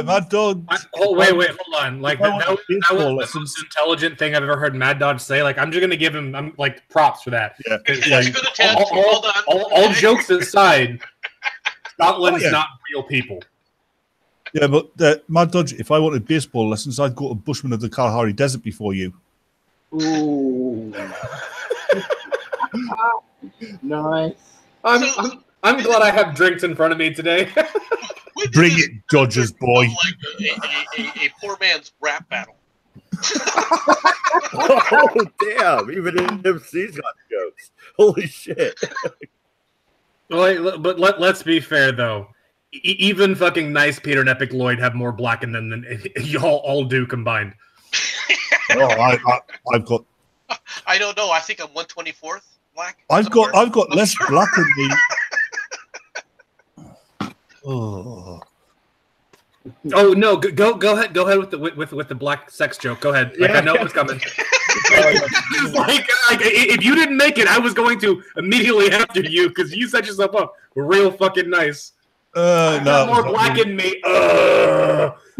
Mad Dog. Wait, hold on. Like that was the most intelligent thing I've ever heard Mad Dog say. Like I'm just gonna give him props for that. Yeah. All jokes aside, Scotland's not real people. Yeah, but Mad Dodge, if I wanted baseball lessons, I'd go to Bushman of the Kalahari Desert before you. Ooh. Nice. I'm glad I have drinks in front of me today. Bring it, Dodgers boy. Like a poor man's rap battle. Oh damn! Even MC's got jokes. Holy shit! But let's be fair though. Even fucking nice Peter and Epic Lloyd have more black in them than y'all all do combined. Oh, I've got. I don't know. I think I'm 1/24th black. I've got less black in me. Oh no! Go ahead with the black sex joke. Go ahead. Like, I know it's coming. like if you didn't make it, I was going to immediately after you because you set yourself up real fucking nice. No, more black in me.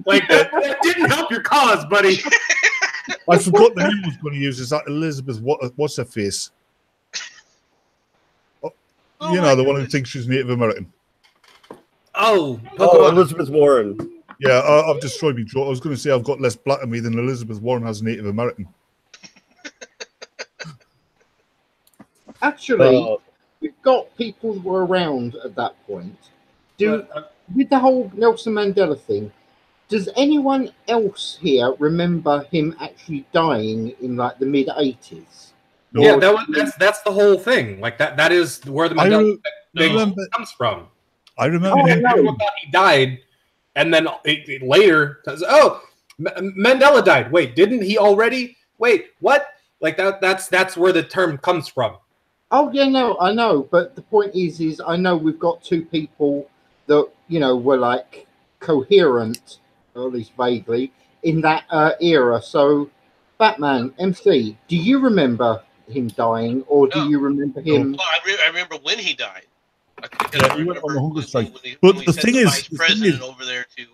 Like that didn't help your cause, buddy. I forgot the name I was going to use. Is that Elizabeth? What's her face? You know, the one who thinks she's Native American. Oh, Elizabeth Warren. Yeah, I've destroyed me joke. I was going to say I've got less black in me than Elizabeth Warren has Native American. Actually, we've got people who were around at that point. With the whole Nelson Mandela thing, does anyone else here remember him actually dying in like the mid-80s? No, yeah, that's the whole thing. Like that is where the Mandela thing comes from. I remember everyone thought he died, and then later says, "Oh, Mandela died." Wait, didn't he already? Wait, what? Like that's where the term comes from. Oh yeah, no, I know, but the point is I know we've got two people that were like coherent, or at least vaguely, in that era. So, Batman, MC, do you remember him dying, or do you remember him? Well, I remember when he died. He went on the hunger strike. But the thing is, vice president over there to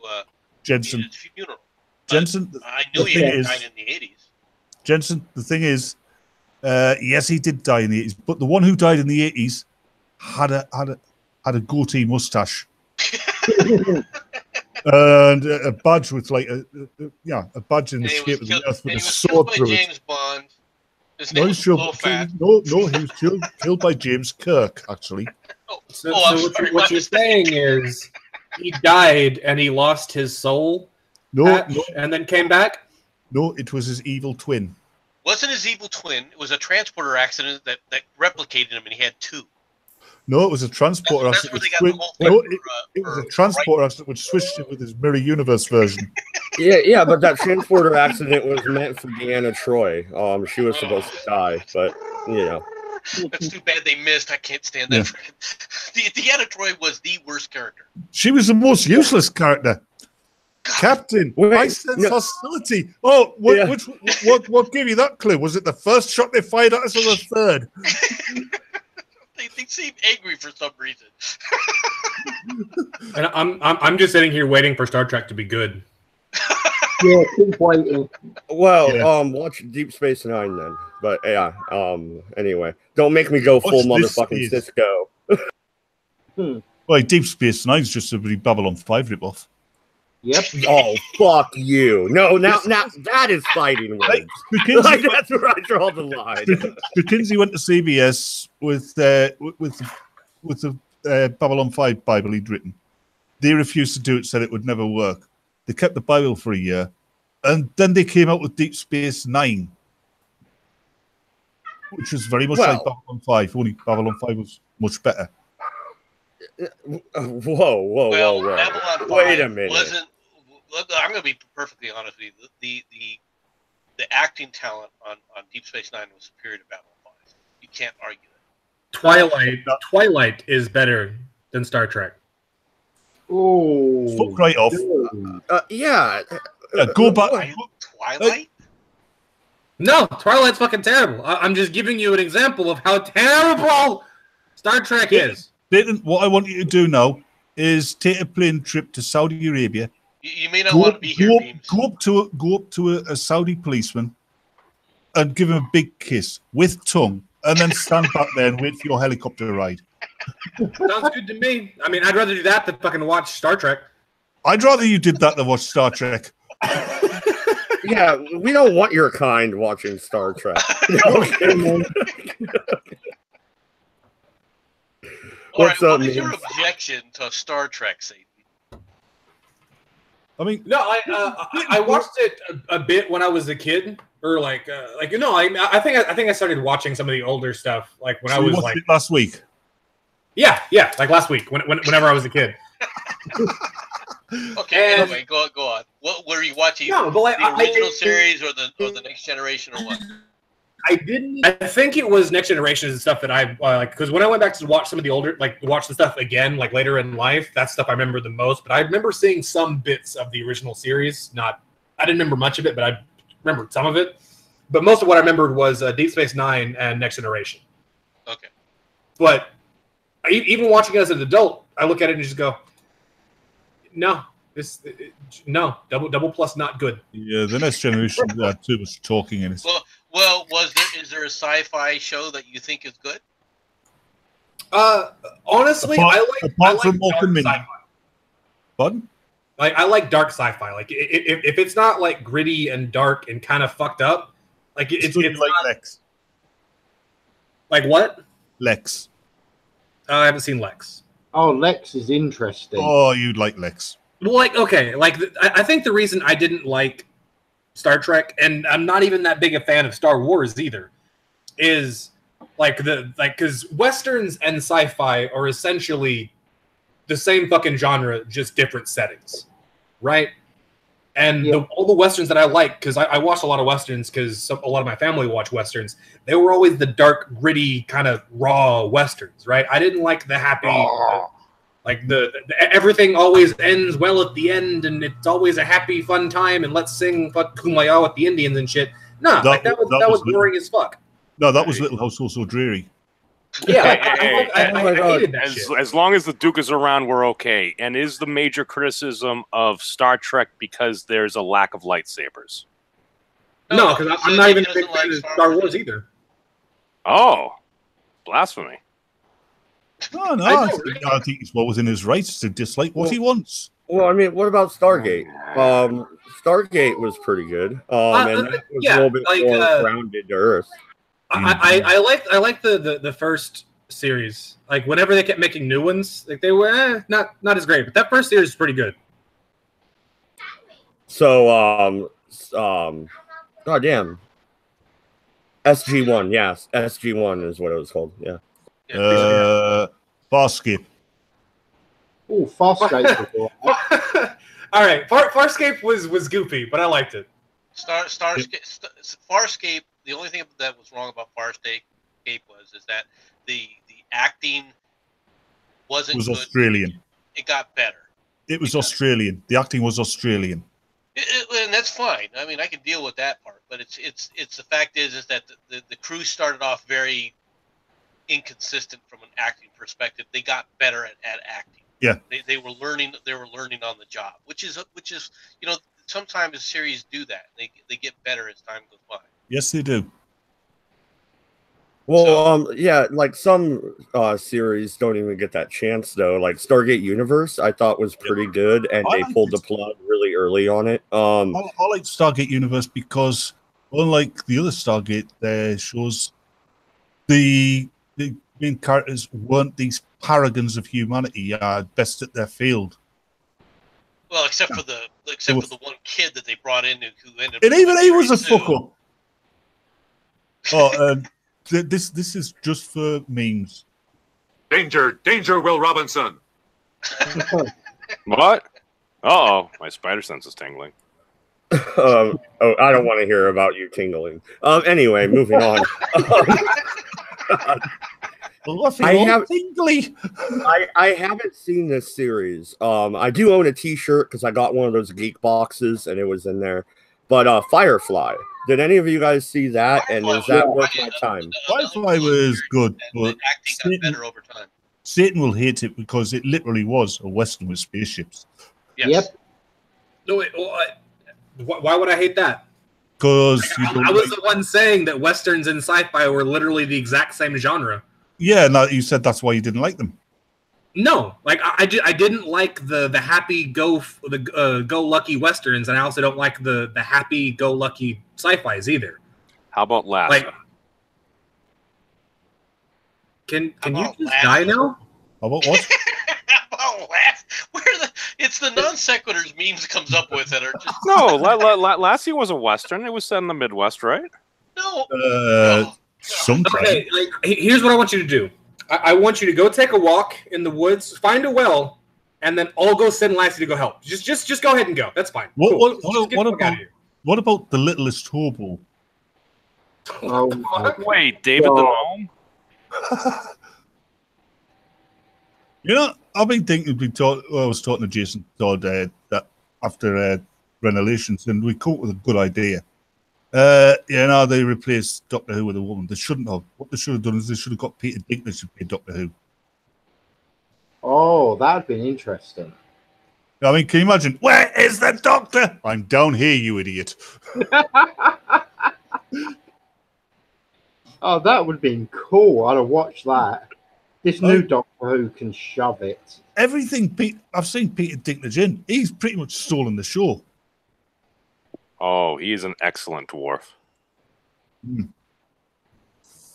Jensen. his funeral. Jensen, I knew he had died in the 80s. Jensen, the thing is, yes, he did die in the 80s, but the one who died in the 80s had a goatee mustache. And a badge with like a badge in the shape of the earth with a sword through it. James Bond. No, he was killed by James Kirk, actually. So what you're saying is he died and he lost his soul? No, and then came back? No, it was his evil twin. Wasn't his evil twin? It was a transporter accident that replicated him, and he had two. No, it was a transporter accident. It was a transporter accident which switched it with his Mirror Universe version. Yeah, but that transporter accident was meant for Deanna Troi. She was supposed to die, but That's too bad they missed. I can't stand that. Deanna Troi was the worst character. She was the most useless character. God. Captain, Wait, I sense no. hostility. Oh, Yeah. what gave you that clue? Was it the first shot they fired at us or the third? They seem angry for some reason. And I'm just sitting here waiting for Star Trek to be good. Yeah, keep waiting. Well, Yeah. watch Deep Space Nine then. But yeah, anyway, don't make me go full Watch this motherfucking space. Cisco. Well, Deep Space Nine's just a really Babylon 5 ripoff. Yep. Oh, fuck you! No, now that is fighting words. Like, that's where I draw the line. McKinsey went to CBS with the Babylon 5 Bible he'd written. They refused to do it, said it would never work. They kept the Bible for a year, and then they came out with Deep Space Nine, which was very much like Babylon 5, only Babylon 5 was much better. Whoa. Babylon 5 Wait a minute. I'm going to be perfectly honest with you. The acting talent on Deep Space Nine was superior to Babylon 5. You can't argue that. Twilight is better than Star Trek. Oh. Fuck right off. Yeah. Go back. Twilight? No, Twilight's fucking terrible. I'm just giving you an example of how terrible Star Trek is. Dayton, what I want you to do now is take a plane trip to Saudi Arabia. You may not want to be here, Beams. Go up to a Saudi policeman and give him a big kiss with tongue, and then stand back there and wait for your helicopter ride. Sounds good to me. I mean, I'd rather do that than fucking watch Star Trek. I'd rather you did that than watch Star Trek. Yeah, we don't want your kind watching Star Trek. All right, What's up, what is your man? objection to Star Trek, Satan? I mean, No, I watched it a bit when I was a kid, or I think I started watching some of the older stuff like when I was watched like it last week. yeah, like last week whenever I was a kid. Okay, And- anyway, go on. What were you watching? No, but like, the original series or the Next Generation or what? I didn't. I think it was Next Generation and stuff that I like because when I went back to watch some of the older, watch the stuff again, like later in life, that's stuff I remember the most. But I remember seeing some bits of the original series. I didn't remember much of it, but I remembered some of it. But most of what I remembered was Deep Space Nine and Next Generation. Okay. But even watching it as an adult, I look at it and just go, no, no, double plus not good. Yeah, the Next Generation had too much talking in it. Well, is there a sci-fi show that you think is good? Honestly, Apart I from like Mork dark and Mindy. sci-fi. Pardon? Like I like dark sci-fi. Like if it's not like gritty and dark and kind of fucked up, like it's like not, Lex. like what? Lex. I haven't seen Lex. Oh, Lex is interesting. Oh, you'd like Lex. Well, like okay, like I think the reason I didn't like Star Trek, and I'm not even that big a fan of Star Wars either, is because westerns and sci-fi are essentially the same fucking genre, just different settings, right? And all the westerns that I like, because I watched a lot of westerns, because a lot of my family watched westerns. They were always the dark, gritty, kind of raw westerns, right? I didn't like the happy, like the everything always ends well at the end, and it's always a happy, fun time, and let's sing "Fuck Kumbaya" with the Indians and shit. No, that was boring as fuck. No, that was Little House Also Dreary. Yeah, Hey, I hated that shit. as long as the Duke is around, we're okay. And is the major criticism of Star Trek because there's a lack of lightsabers? No, because I'm not even a big fan of Star Wars either. Oh, blasphemy. No, I think he's well within his rights to dislike what he wants. Well, I mean, what about Stargate? Stargate was pretty good. And that was a little bit more grounded to Earth. I like the first series. Like whenever they kept making new ones, like they were not as great, but that first series is pretty good. So goddamn, SG-1, yes, SG-1 is what it was called. Yeah. Farscape. Oh, Farscape. All right, Farscape was goofy, but I liked it. Farscape. The only thing that was wrong about Escape is that the acting wasn't was good. Australian. It got better. It was Australian. The acting was Australian. And that's fine. I mean, I can deal with that part. But it's the fact is that the crew started off very inconsistent from an acting perspective. They got better at acting. Yeah. They were learning. They were learning on the job, which is sometimes series do that. They get better as time goes by. Yes, they do. Well, yeah, like some series don't even get that chance though. Like Stargate Universe, I thought was pretty good, and they pulled the plug really early on it. I like Stargate Universe because, unlike the other Stargate shows, the main characters weren't these paragons of humanity, best at their field. Well, except for the one kid that they brought in who ended up. And even he was a fuck up. Oh, this is just for memes. Danger, danger, Will Robinson. What? Uh-oh, my spider sense is tingling. I don't want to hear about you tingling. Anyway, moving on. I haven't seen this series. I do own a T-shirt because I got one of those geek boxes and it was in there. But Firefly. Did any of you guys see that? And is that worth my time? Firefly was good, but acting got better over time. Satan will hate it because it literally was a Western with spaceships. Yes. Yep. No, wait, why would I hate that? Because I was the one saying that Westerns and sci-fi were literally the exact same genre. Yeah, no, you said that's why you didn't like them. No, like I didn't like the happy go lucky Westerns, and I also don't like the happy go lucky sci-fis either. How about Last? Like, can you just die now? How about what? It's the non sequiturs memes comes up with that are just No, Lassie was a Western. It was set in the Midwest, right? no. Sometimes. Okay, like here's what I want you to do. I want you to go take a walk in the woods, find a well, and then I'll go send Lassie to go help. Just go ahead and go. That's fine. What about the littlest hobo? Oh my Wait, David the Gnome? You know, I've been thinking. I was talking to Jason Todd that after Renovations, and we came up with a good idea. They replaced Doctor Who with a woman. They shouldn't have. What they should have done is they should have got Peter Dinklage to play Doctor Who. Oh, that'd been interesting. I mean, can you imagine? Where is the Doctor? I'm down here, you idiot. Oh, that would have been cool. I'd have watched that. This new Doctor Who can shove it. Everything I've seen Peter Dinklage in, he's pretty much stolen the show. Oh, he is an excellent dwarf.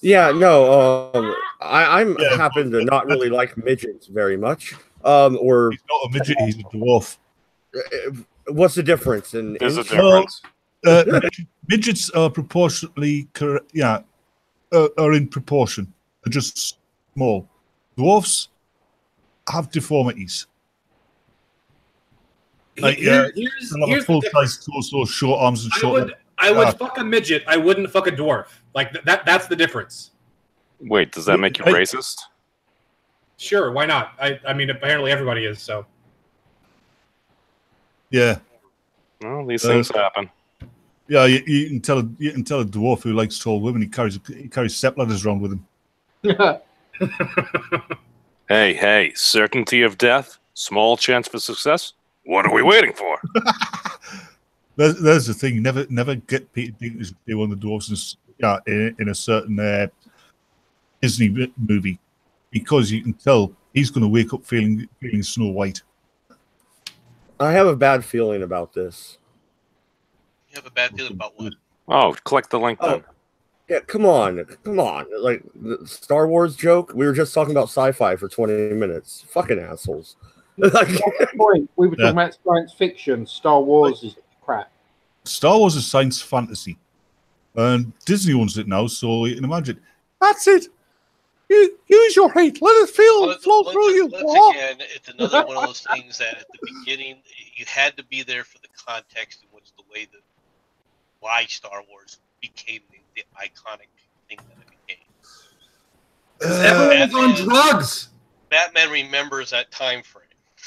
Yeah, no, I happen to not really like midgets very much. Or he's not a midget; he's a dwarf. What's the difference? There's a difference. Midgets are proportionately correct. Yeah, are in proportion. They're just small. Dwarfs have deformities. Like, here's the full-size torso, short arms, and short. I would fuck a midget. I wouldn't fuck a dwarf. Like that's the difference. Wait, does that make you racist? Sure, why not? I mean, apparently everybody is. So. Yeah. Well, these things happen. Yeah, you can tell. You can tell a dwarf who likes tall women. He carries step ladders around with him. Hey! Certainty of death, small chance for success. What are we waiting for? There's the thing. Never get Peter Dinklage to be one of the dwarfs in a certain Disney movie, because you can tell he's going to wake up feeling Snow White. I have a bad feeling about this. You have a bad feeling about what? Oh, click the link then. Yeah, come on. Like the Star Wars joke. We were just talking about sci-fi for 20 minutes. Fucking assholes. Point. We were talking about science fiction. Star Wars is crap. Star Wars is science fantasy, and Disney owns it now. So you can imagine. That's it. Use your hate. Let it flow through you. Once again, it's another one of those things that at the beginning you had to be there for the context in which the way why Star Wars became the iconic thing that it became. Everyone was on drugs. Batman remembers that time frame.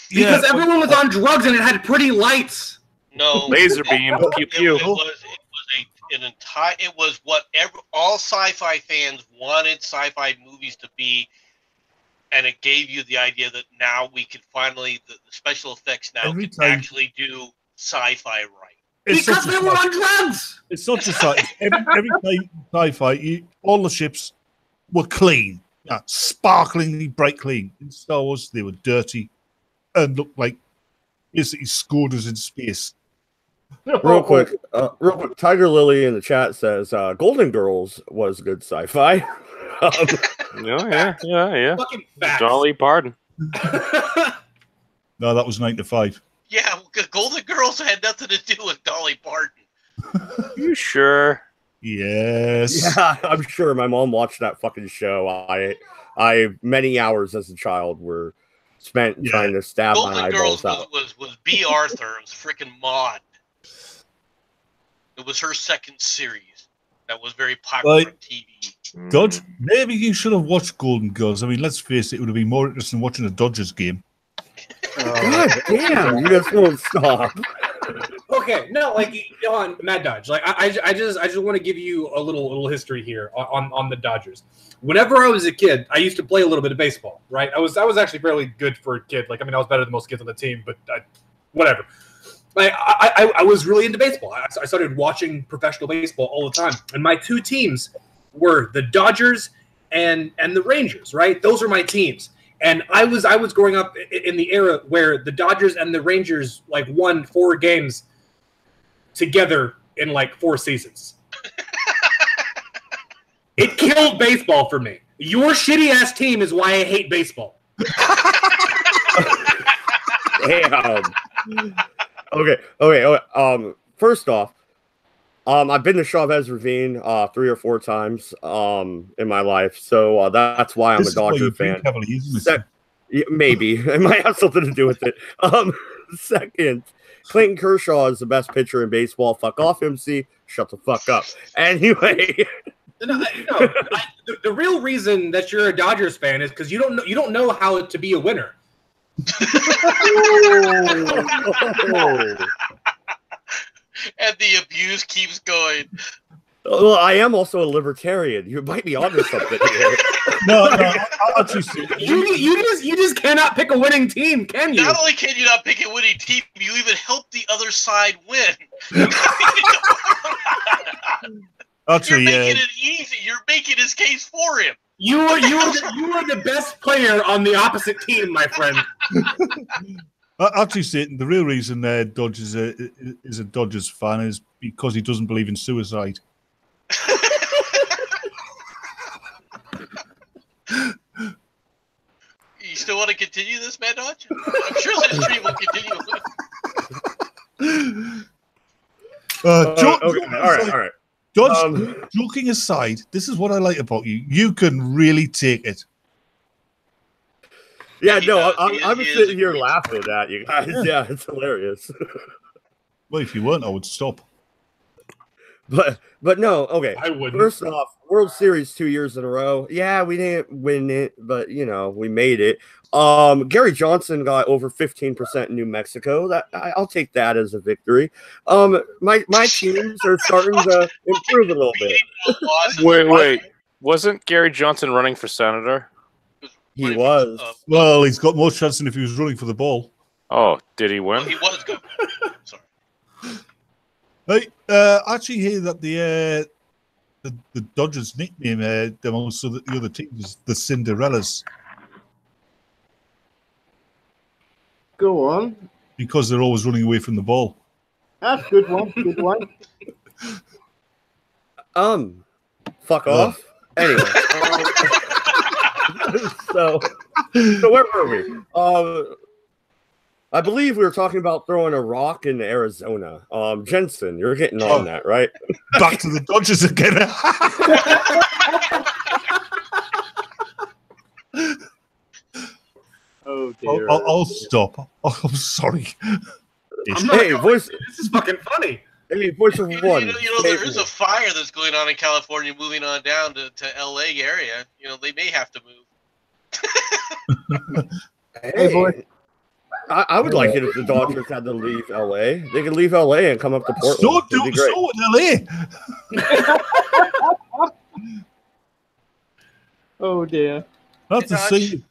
Because everyone was on drugs and it had pretty lights. No. Laser beam. Pew pew. It was what all sci-fi fans wanted sci-fi movies to be, and it gave you the idea that now we can finally the special effects now can actually do sci-fi right. Because they were on drugs. It's not just like every time sci-fi, all the ships were clean, sparklingly bright clean. In Star Wars, they were dirty and looked like basically scooters in space. Real quick, Tiger Lily in the chat says Golden Girls was good sci-fi. Yeah. Fucking facts. Dolly Parton. No, that was 9 to 5. Yeah, Golden Girls had nothing to do with Dolly Parton. You sure? Yes. Yeah, I'm sure my mom watched that fucking show. I many hours as a child were spent trying to stab Golden my eyeballs Girls out. was B. Arthur. It was freaking Maud. It was her second series that was very popular on TV. Dodge, maybe you should have watched Golden Girls. I mean, let's face it, it would have been more interesting watching a Dodgers game. God damn, you just won't stop. Okay, no, like on Mad Dodge, like I just want to give you a little history here on the Dodgers. Whenever I was a kid, I used to play a little bit of baseball. Right, I was actually fairly good for a kid. Like, I mean, I was better than most kids on the team, but whatever. Like, I was really into baseball. I started watching professional baseball all the time, and my two teams were the Dodgers and the Rangers. Right, those are my teams. And I was growing up in the era where the Dodgers and the Rangers like won 4 games together in like 4 seasons. It killed baseball for me. Your shitty ass team is why I hate baseball. Damn. Okay. First off, I've been to Chavez Ravine 3 or 4 times in my life, so that's why I'm a Dodger fan. Maybe it might have something to do with it. Second, Clayton Kershaw is the best pitcher in baseball. Fuck off, MC. Shut the fuck up. Anyway, the real reason that you're a Dodgers fan is because you don't know how to be a winner. And the abuse keeps going. Well, I am also a libertarian. You might be onto something here. No, I'll just you just cannot pick a winning team, can you? Not only can you not pick a winning team, you even help the other side win. Actually, you're making it easy. You're making his case for him. You are the best player on the opposite team, my friend. Actually, the real reason Dodge is a Dodgers fan is because he doesn't believe in suicide. You still want to continue this, Mad Dodge? I'm sure this stream will continue. All right. Dodge, joking aside, this is what I like about you. You can really take it. Yeah, no, I'm sitting here laughing at you guys. Yeah, it's hilarious. Well, if you weren't, I would stop. But no, okay. I wouldn't. First off, World Series 2 years in a row. Yeah, we didn't win it, but we made it. Gary Johnson got over 15% in New Mexico. That I'll take that as a victory. My teams are starting to improve a little bit. Wait. Wasn't Gary Johnson running for senator? He was. Well, he's got more chance than if he was running for the ball. Oh, did he win? He was good. Sorry. Hey, actually hear that the Dodgers nickname them also the other team is the Cinderellas. Go on. Because they're always running away from the ball. That's good one. Good one. Fuck off. Anyway. So where were we? I believe we were talking about throwing a rock into Arizona. Jensen, you're getting on that, right? Back to the Dodgers again. Oh dear. I'll stop. Oh, I'm sorry. I'm not Hey, voice. This is fucking funny. Hey, voice of one. There is a fire that's going on in California, moving on down to LA area. They may have to move. Hey, boy. I would like it if the Dodgers had to leave LA. They could leave LA and come up to Portland. So would LA. Oh dear. That's the thing.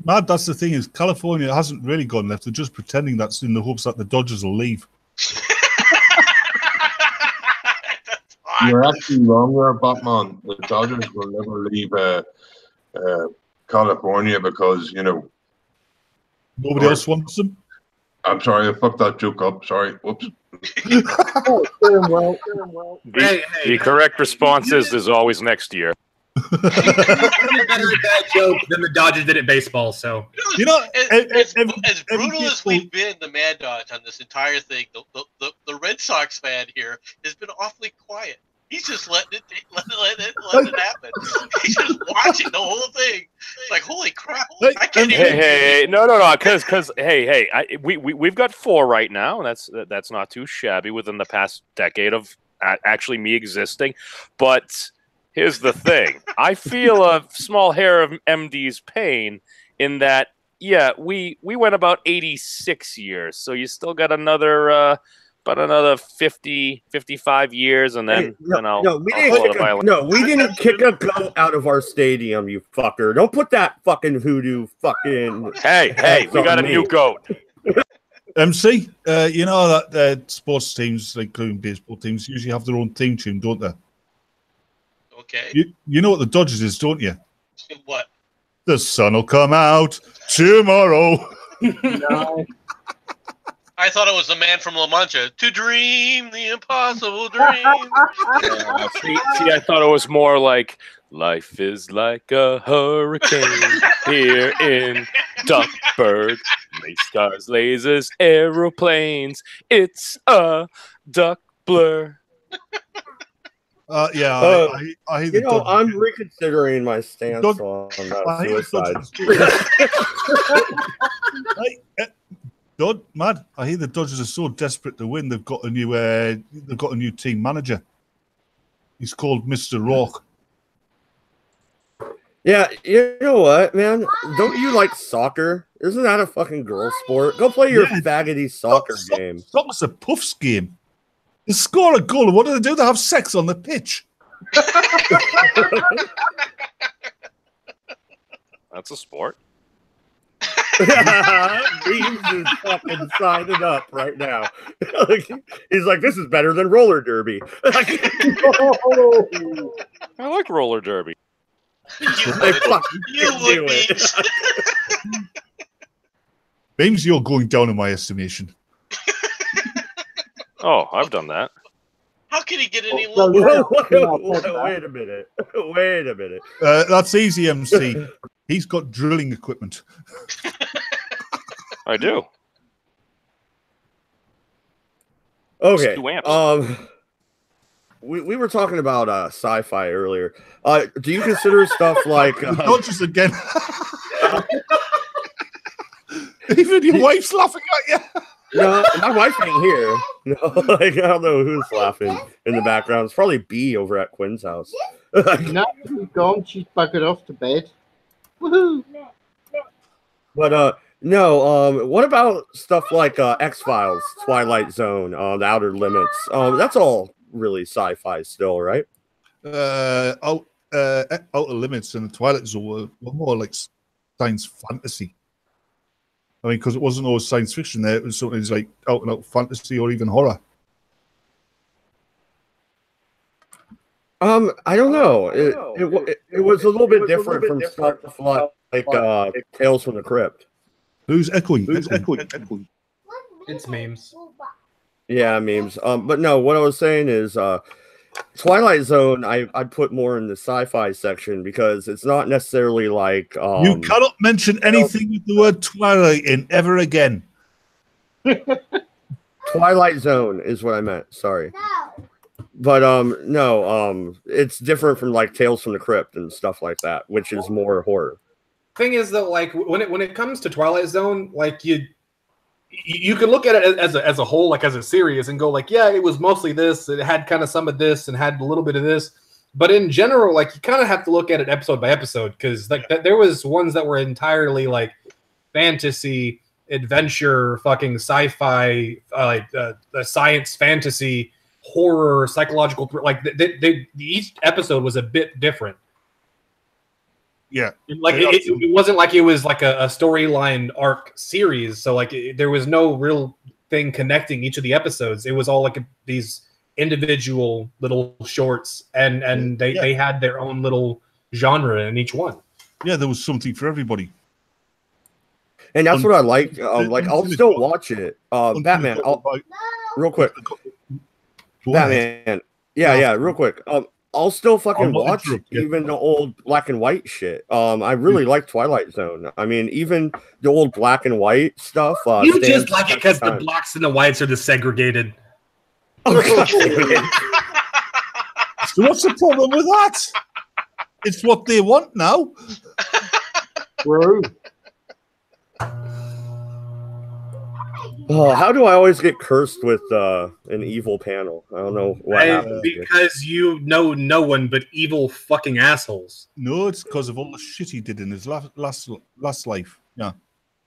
Mad, that's the thing is California hasn't really gone left. They're just pretending that's in the hopes that the Dodgers will leave. You're actually wrong there, Batman. The Dodgers will never leave California because, nobody else wants them. I'm sorry, I fucked that joke up. Sorry. Whoops. The correct response is there's always next year. Better at that joke than the Dodgers did at baseball. So as brutal as we've been, the Mad Dodge on this entire thing, the Red Sox fan here has been awfully quiet. He's just letting it happen. He's just watching the whole thing. Like, holy crap! I can't even. Hey, no, because we've got 4 right now. That's not too shabby within the past decade of actually me existing, but. Here's the thing. I feel a small hair of MD's pain in that, we went about 86 years. So you still got about another 50, 55 years, and then, we didn't kick a goat out of our stadium, you fucker. Don't put that fucking hoodoo fucking... Hey, we got a new goat. MC, you know that sports teams, like including baseball teams, usually have their own theme tune, don't they? Okay. You know what the Dodgers is, don't you? What? The sun will come out tomorrow. No. I thought it was the man from La Mancha. To dream the impossible dream. See, I thought it was more like life is like a hurricane here in Duckburg. Lace stars, lasers, aeroplanes. It's a duck blur. I I'm reconsidering my stance on suicide. Mad, I hear the Dodgers are so desperate to win. They've got a new team manager. He's called Mr. Rourke. Yeah, you know what, man? Don't you like soccer? Isn't that a fucking girl sport? Go play your faggoty soccer game. Soccer's a puffs game. They score a goal, and what do? They have sex on the pitch. That's a sport. Beans is fucking signing up right now. He's like, this is better than roller derby. I like roller derby. Beams, you're going down in my estimation. Oh, I've done that. How can he get any lower? Wait a minute. Wait a minute. That's easy, MC. He's got drilling equipment. I do. Okay. We were talking about sci-fi earlier. Do you consider stuff like not just again? Even your wife's laughing at you. No, my wife ain't here. No, I don't know who's laughing in the background. It's probably B over at Quinn's house. No, she's gone. She's buggered off to bed. Woohoo! But no. What about stuff like X-Files, Twilight Zone, The Outer Limits? That's all really sci-fi still, right? Outer Limits and the Twilight Zone were more like science fantasy. I mean, because it wasn't always science fiction there. It was something like out and out fantasy or even horror. I don't know. It was a little bit different from stuff like Tales from the Crypt. Who's echoing? It's memes. Yeah, memes. But no, what I was saying is Twilight Zone, I'd put more in the sci-fi section because it's not necessarily like you cannot mention anything with the word Twilight in ever again. Twilight Zone is what I meant. Sorry. But no, it's different from like Tales from the Crypt and stuff like that, which is more horror. Thing is though, like when it comes to Twilight Zone, like you can look at it as a whole, like as a series, and go like, yeah, it was mostly this. It had kind of some of this and had a little bit of this. But in general, like you kind of have to look at it episode by episode because like there was ones that were entirely like fantasy, adventure, fucking sci-fi, science fantasy, horror, psychological. Like each episode was a bit different. Yeah, like it wasn't like it was like a storyline arc series. So like there was no real thing connecting each of the episodes. It was all like these individual little shorts, and they had their own little genre in each one. Yeah, there was something for everybody. And that's what I like. Like I'll still watch it. Batman. Real quick. Batman. Yeah, real quick. I'll still fucking watch even the old black and white shit. I really like Twilight Zone. I mean, even the old black and white stuff. You just like it because the blacks and the whites are segregated. Oh, God. So what's the problem with that? It's what they want now. Bro. Oh, how do I always get cursed with an evil panel? I don't know what happened. Because you know no one but evil fucking assholes. No, it's because of all the shit he did in his last life. Yeah.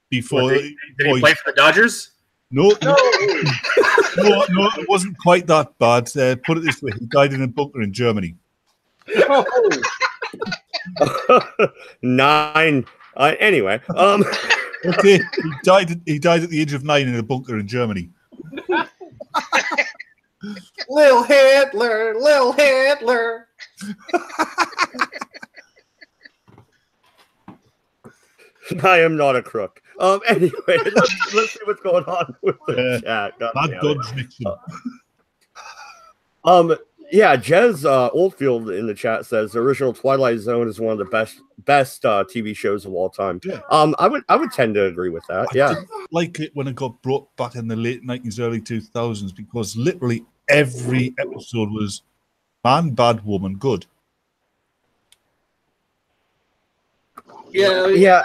Before did he play for the Dodgers? No, it wasn't quite that bad. Put it this way: he died in a bunker in Germany. 9. Anyway, okay, he died at the age of 9 in a bunker in Germany. Lil Hitler. I am not a crook. Anyway, let's see what's going on with the chat. Yeah, Jez Oldfield in the chat says the original Twilight Zone is one of the best TV shows of all time. Yeah. I would tend to agree with that. I didn't like it when it got brought back in the late 90s, early 2000s because literally every episode was man bad, woman good. Yeah.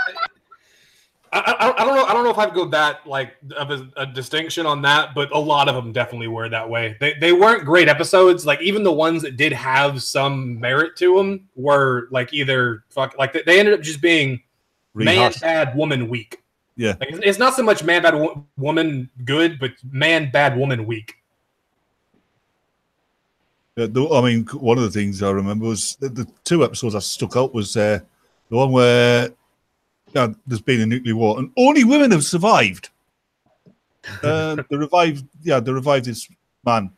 I don't know if I'd go that like of a distinction on that, but a lot of them definitely were that way. They weren't great episodes. Like even the ones that did have some merit to them were like either they ended up just being man bad, woman weak. Yeah, like, it's not so much man bad, woman good, but man bad, woman weak. I mean, one of the things I remember was the 2 episodes that stuck out was the one where there's been a nuclear war and only women have survived. They revived this man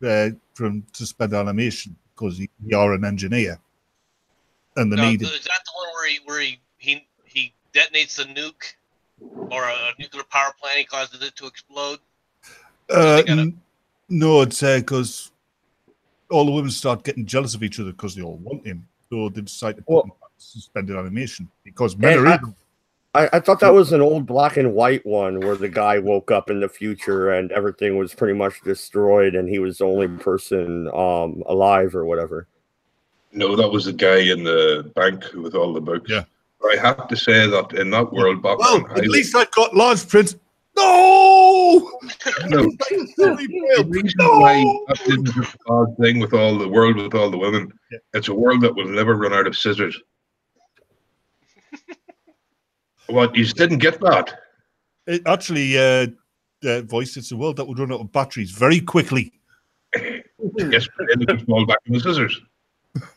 from suspended animation because he are an engineer, and they needed. Is that the one where he detonates a nuke or a nuclear power plant? He causes it to explode. No, it's because all the women start getting jealous of each other because they all want him, so they decide to put him back to suspended animation because men are evil. I thought that was an old black and white one where the guy woke up in the future and everything was pretty much destroyed and he was the only person alive or whatever. No, that was the guy in the bank with all the books. Yeah. But I have to say that in that world, Batman, at least I got large print. No! The reason why that isn't just a bad thing with all the world with all the women, it's a world that will never run out of scissors. What, you didn't get that? It actually, Voice, it's a world that would run out of batteries very quickly. Yes, but then it could fall back in the scissors.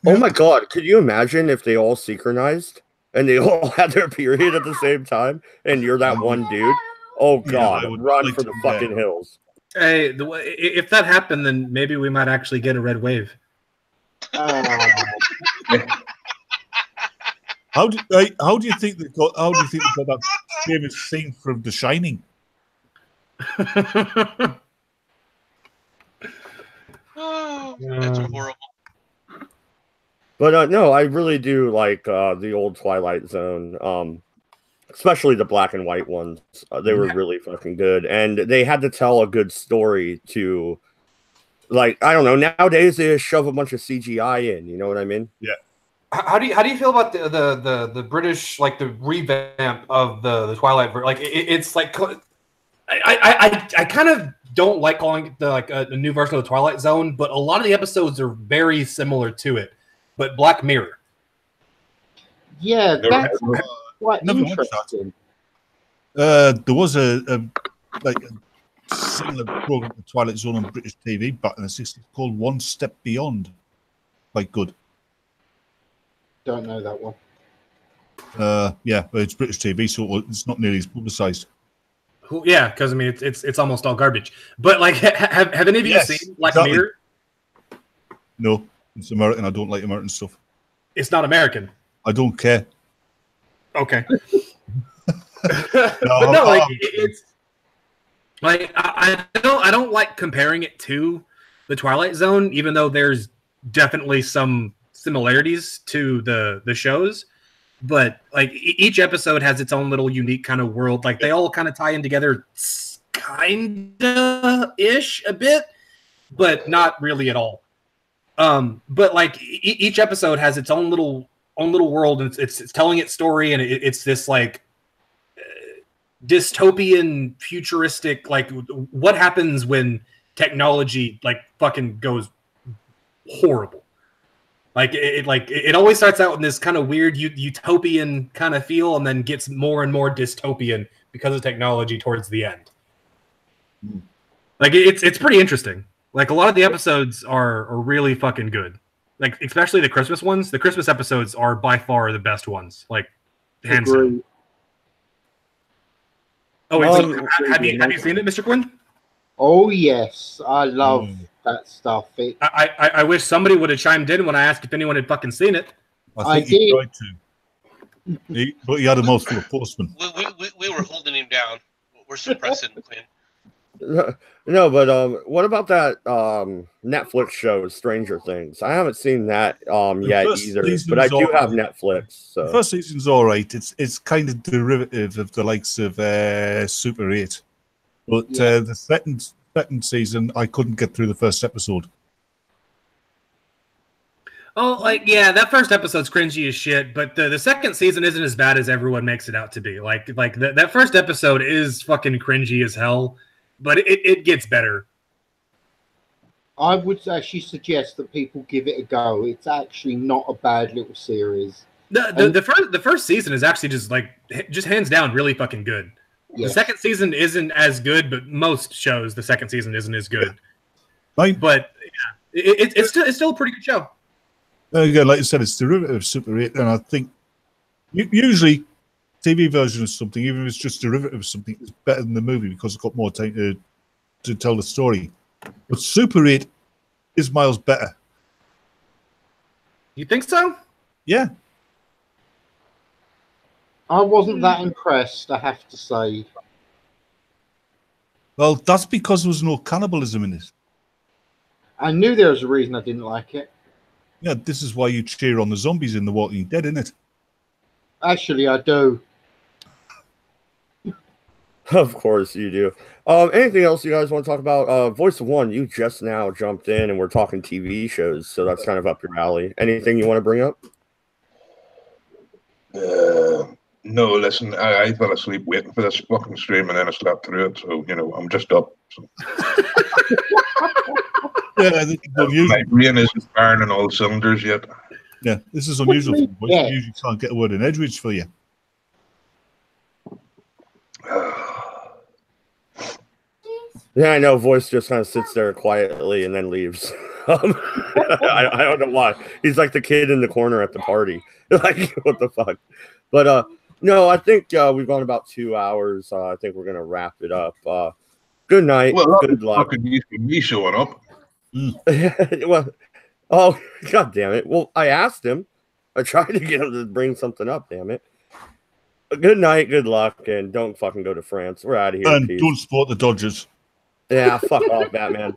Oh my God, could you imagine if they all synchronized and they all had their period at the same time and you're that one dude? Oh God, run for the fucking hills. Hey, if that happened, then maybe we might actually get a red wave. How do you think they got that famous scene from The Shining? That's horrible. But no, I really do like the old Twilight Zone, especially the black and white ones. They were really fucking good, and they had to tell a good story to, like, I don't know. Nowadays they just shove a bunch of CGI in. You know what I mean? Yeah. How do you feel about the British, like the revamp of the Twilight? Like it's like I kind of don't like calling it a new version of the Twilight Zone, but a lot of the episodes are very similar to it. But Black Mirror. Yeah, Never that's had one. quite Never watched interesting. There was a similar program to Twilight Zone on British TV back in the 60s called One Step Beyond. Quite good. Don't know that one. Yeah, but it's British TV, so it's not nearly as publicised. Yeah, because I mean it's almost all garbage. But like, have any of you seen Black Mirror? No, it's American. I don't like American stuff. It's not American. I don't care. Okay. But no, like it's like I don't like comparing it to the Twilight Zone, even though there's definitely some similarities to the shows. But like each episode has its own little unique kind of world. Like they all kind of tie in together, kinda ish a bit, but not really at all. But like each episode has its own little world, and it's telling its story, and it's this like dystopian, futuristic, like what happens when technology like fucking goes horrible. Like it always starts out in this kind of weird utopian kind of feel, and then gets more and more dystopian because of technology towards the end. Like it's pretty interesting. Like a lot of the episodes are really fucking good. Like especially the Christmas ones. The Christmas episodes are by far the best ones. Like hands down. Oh, wait, so have you seen it, Mr. Quinn? Oh yes, I love that stuff. I wish somebody would have chimed in when I asked if anyone had fucking seen it. I think he tried to. But he had a mouth full of postman. We were holding him down. We're suppressing Quinn. No, but what about that Netflix show, Stranger Things? I haven't seen that yet either, but I do have Netflix. So. The first season's all right. It's kind of derivative of the likes of Super 8. But the second season, I couldn't get through the first episode. Oh, like, yeah, that first episode's cringy as shit, but the second season isn't as bad as everyone makes it out to be. Like that first episode is fucking cringy as hell, but it gets better. I would actually suggest that people give it a go. It's actually not a bad little series. The first season is actually just hands down really fucking good. Yes. The second season isn't as good, but most shows the second season isn't as good. Right. But yeah, it's still a pretty good show. Again, like I said, it's derivative of Super 8, and I think usually TV version of something, even if it's just derivative of something, is better than the movie because it's got more time to tell the story. But Super 8 is miles better. You think so? Yeah. I wasn't that impressed, I have to say. Well, that's because there was no cannibalism in it. I knew there was a reason I didn't like it. Yeah, this is why you cheer on the zombies in The Walking Dead, isn't it? Actually, I do. Of course you do. Anything else you guys want to talk about? Voice of One, you just now jumped in and we're talking TV shows, so that's kind of up your alley. Anything you want to bring up? No, listen, I fell asleep waiting for this fucking stream and then I slept through it, so, I'm just up. So. Yeah, my brain isn't firing on all cylinders yet. Yeah, this is unusual. You usually can't get a word in edgeways for you. Yeah, I know. Voice just kind of sits there quietly and then leaves. I don't know why. He's like the kid in the corner at the party. Like, what the fuck? But no, I think we've gone about 2 hours. I think we're gonna wrap it up. Good night. Well, good luck. Me showing up. Well, oh, god damn it. Well, I asked him. I tried to get him to bring something up, damn it. Good night, good luck, and don't fucking go to France. We're out of here. And don't support the Dodgers. Yeah, fuck off, Batman.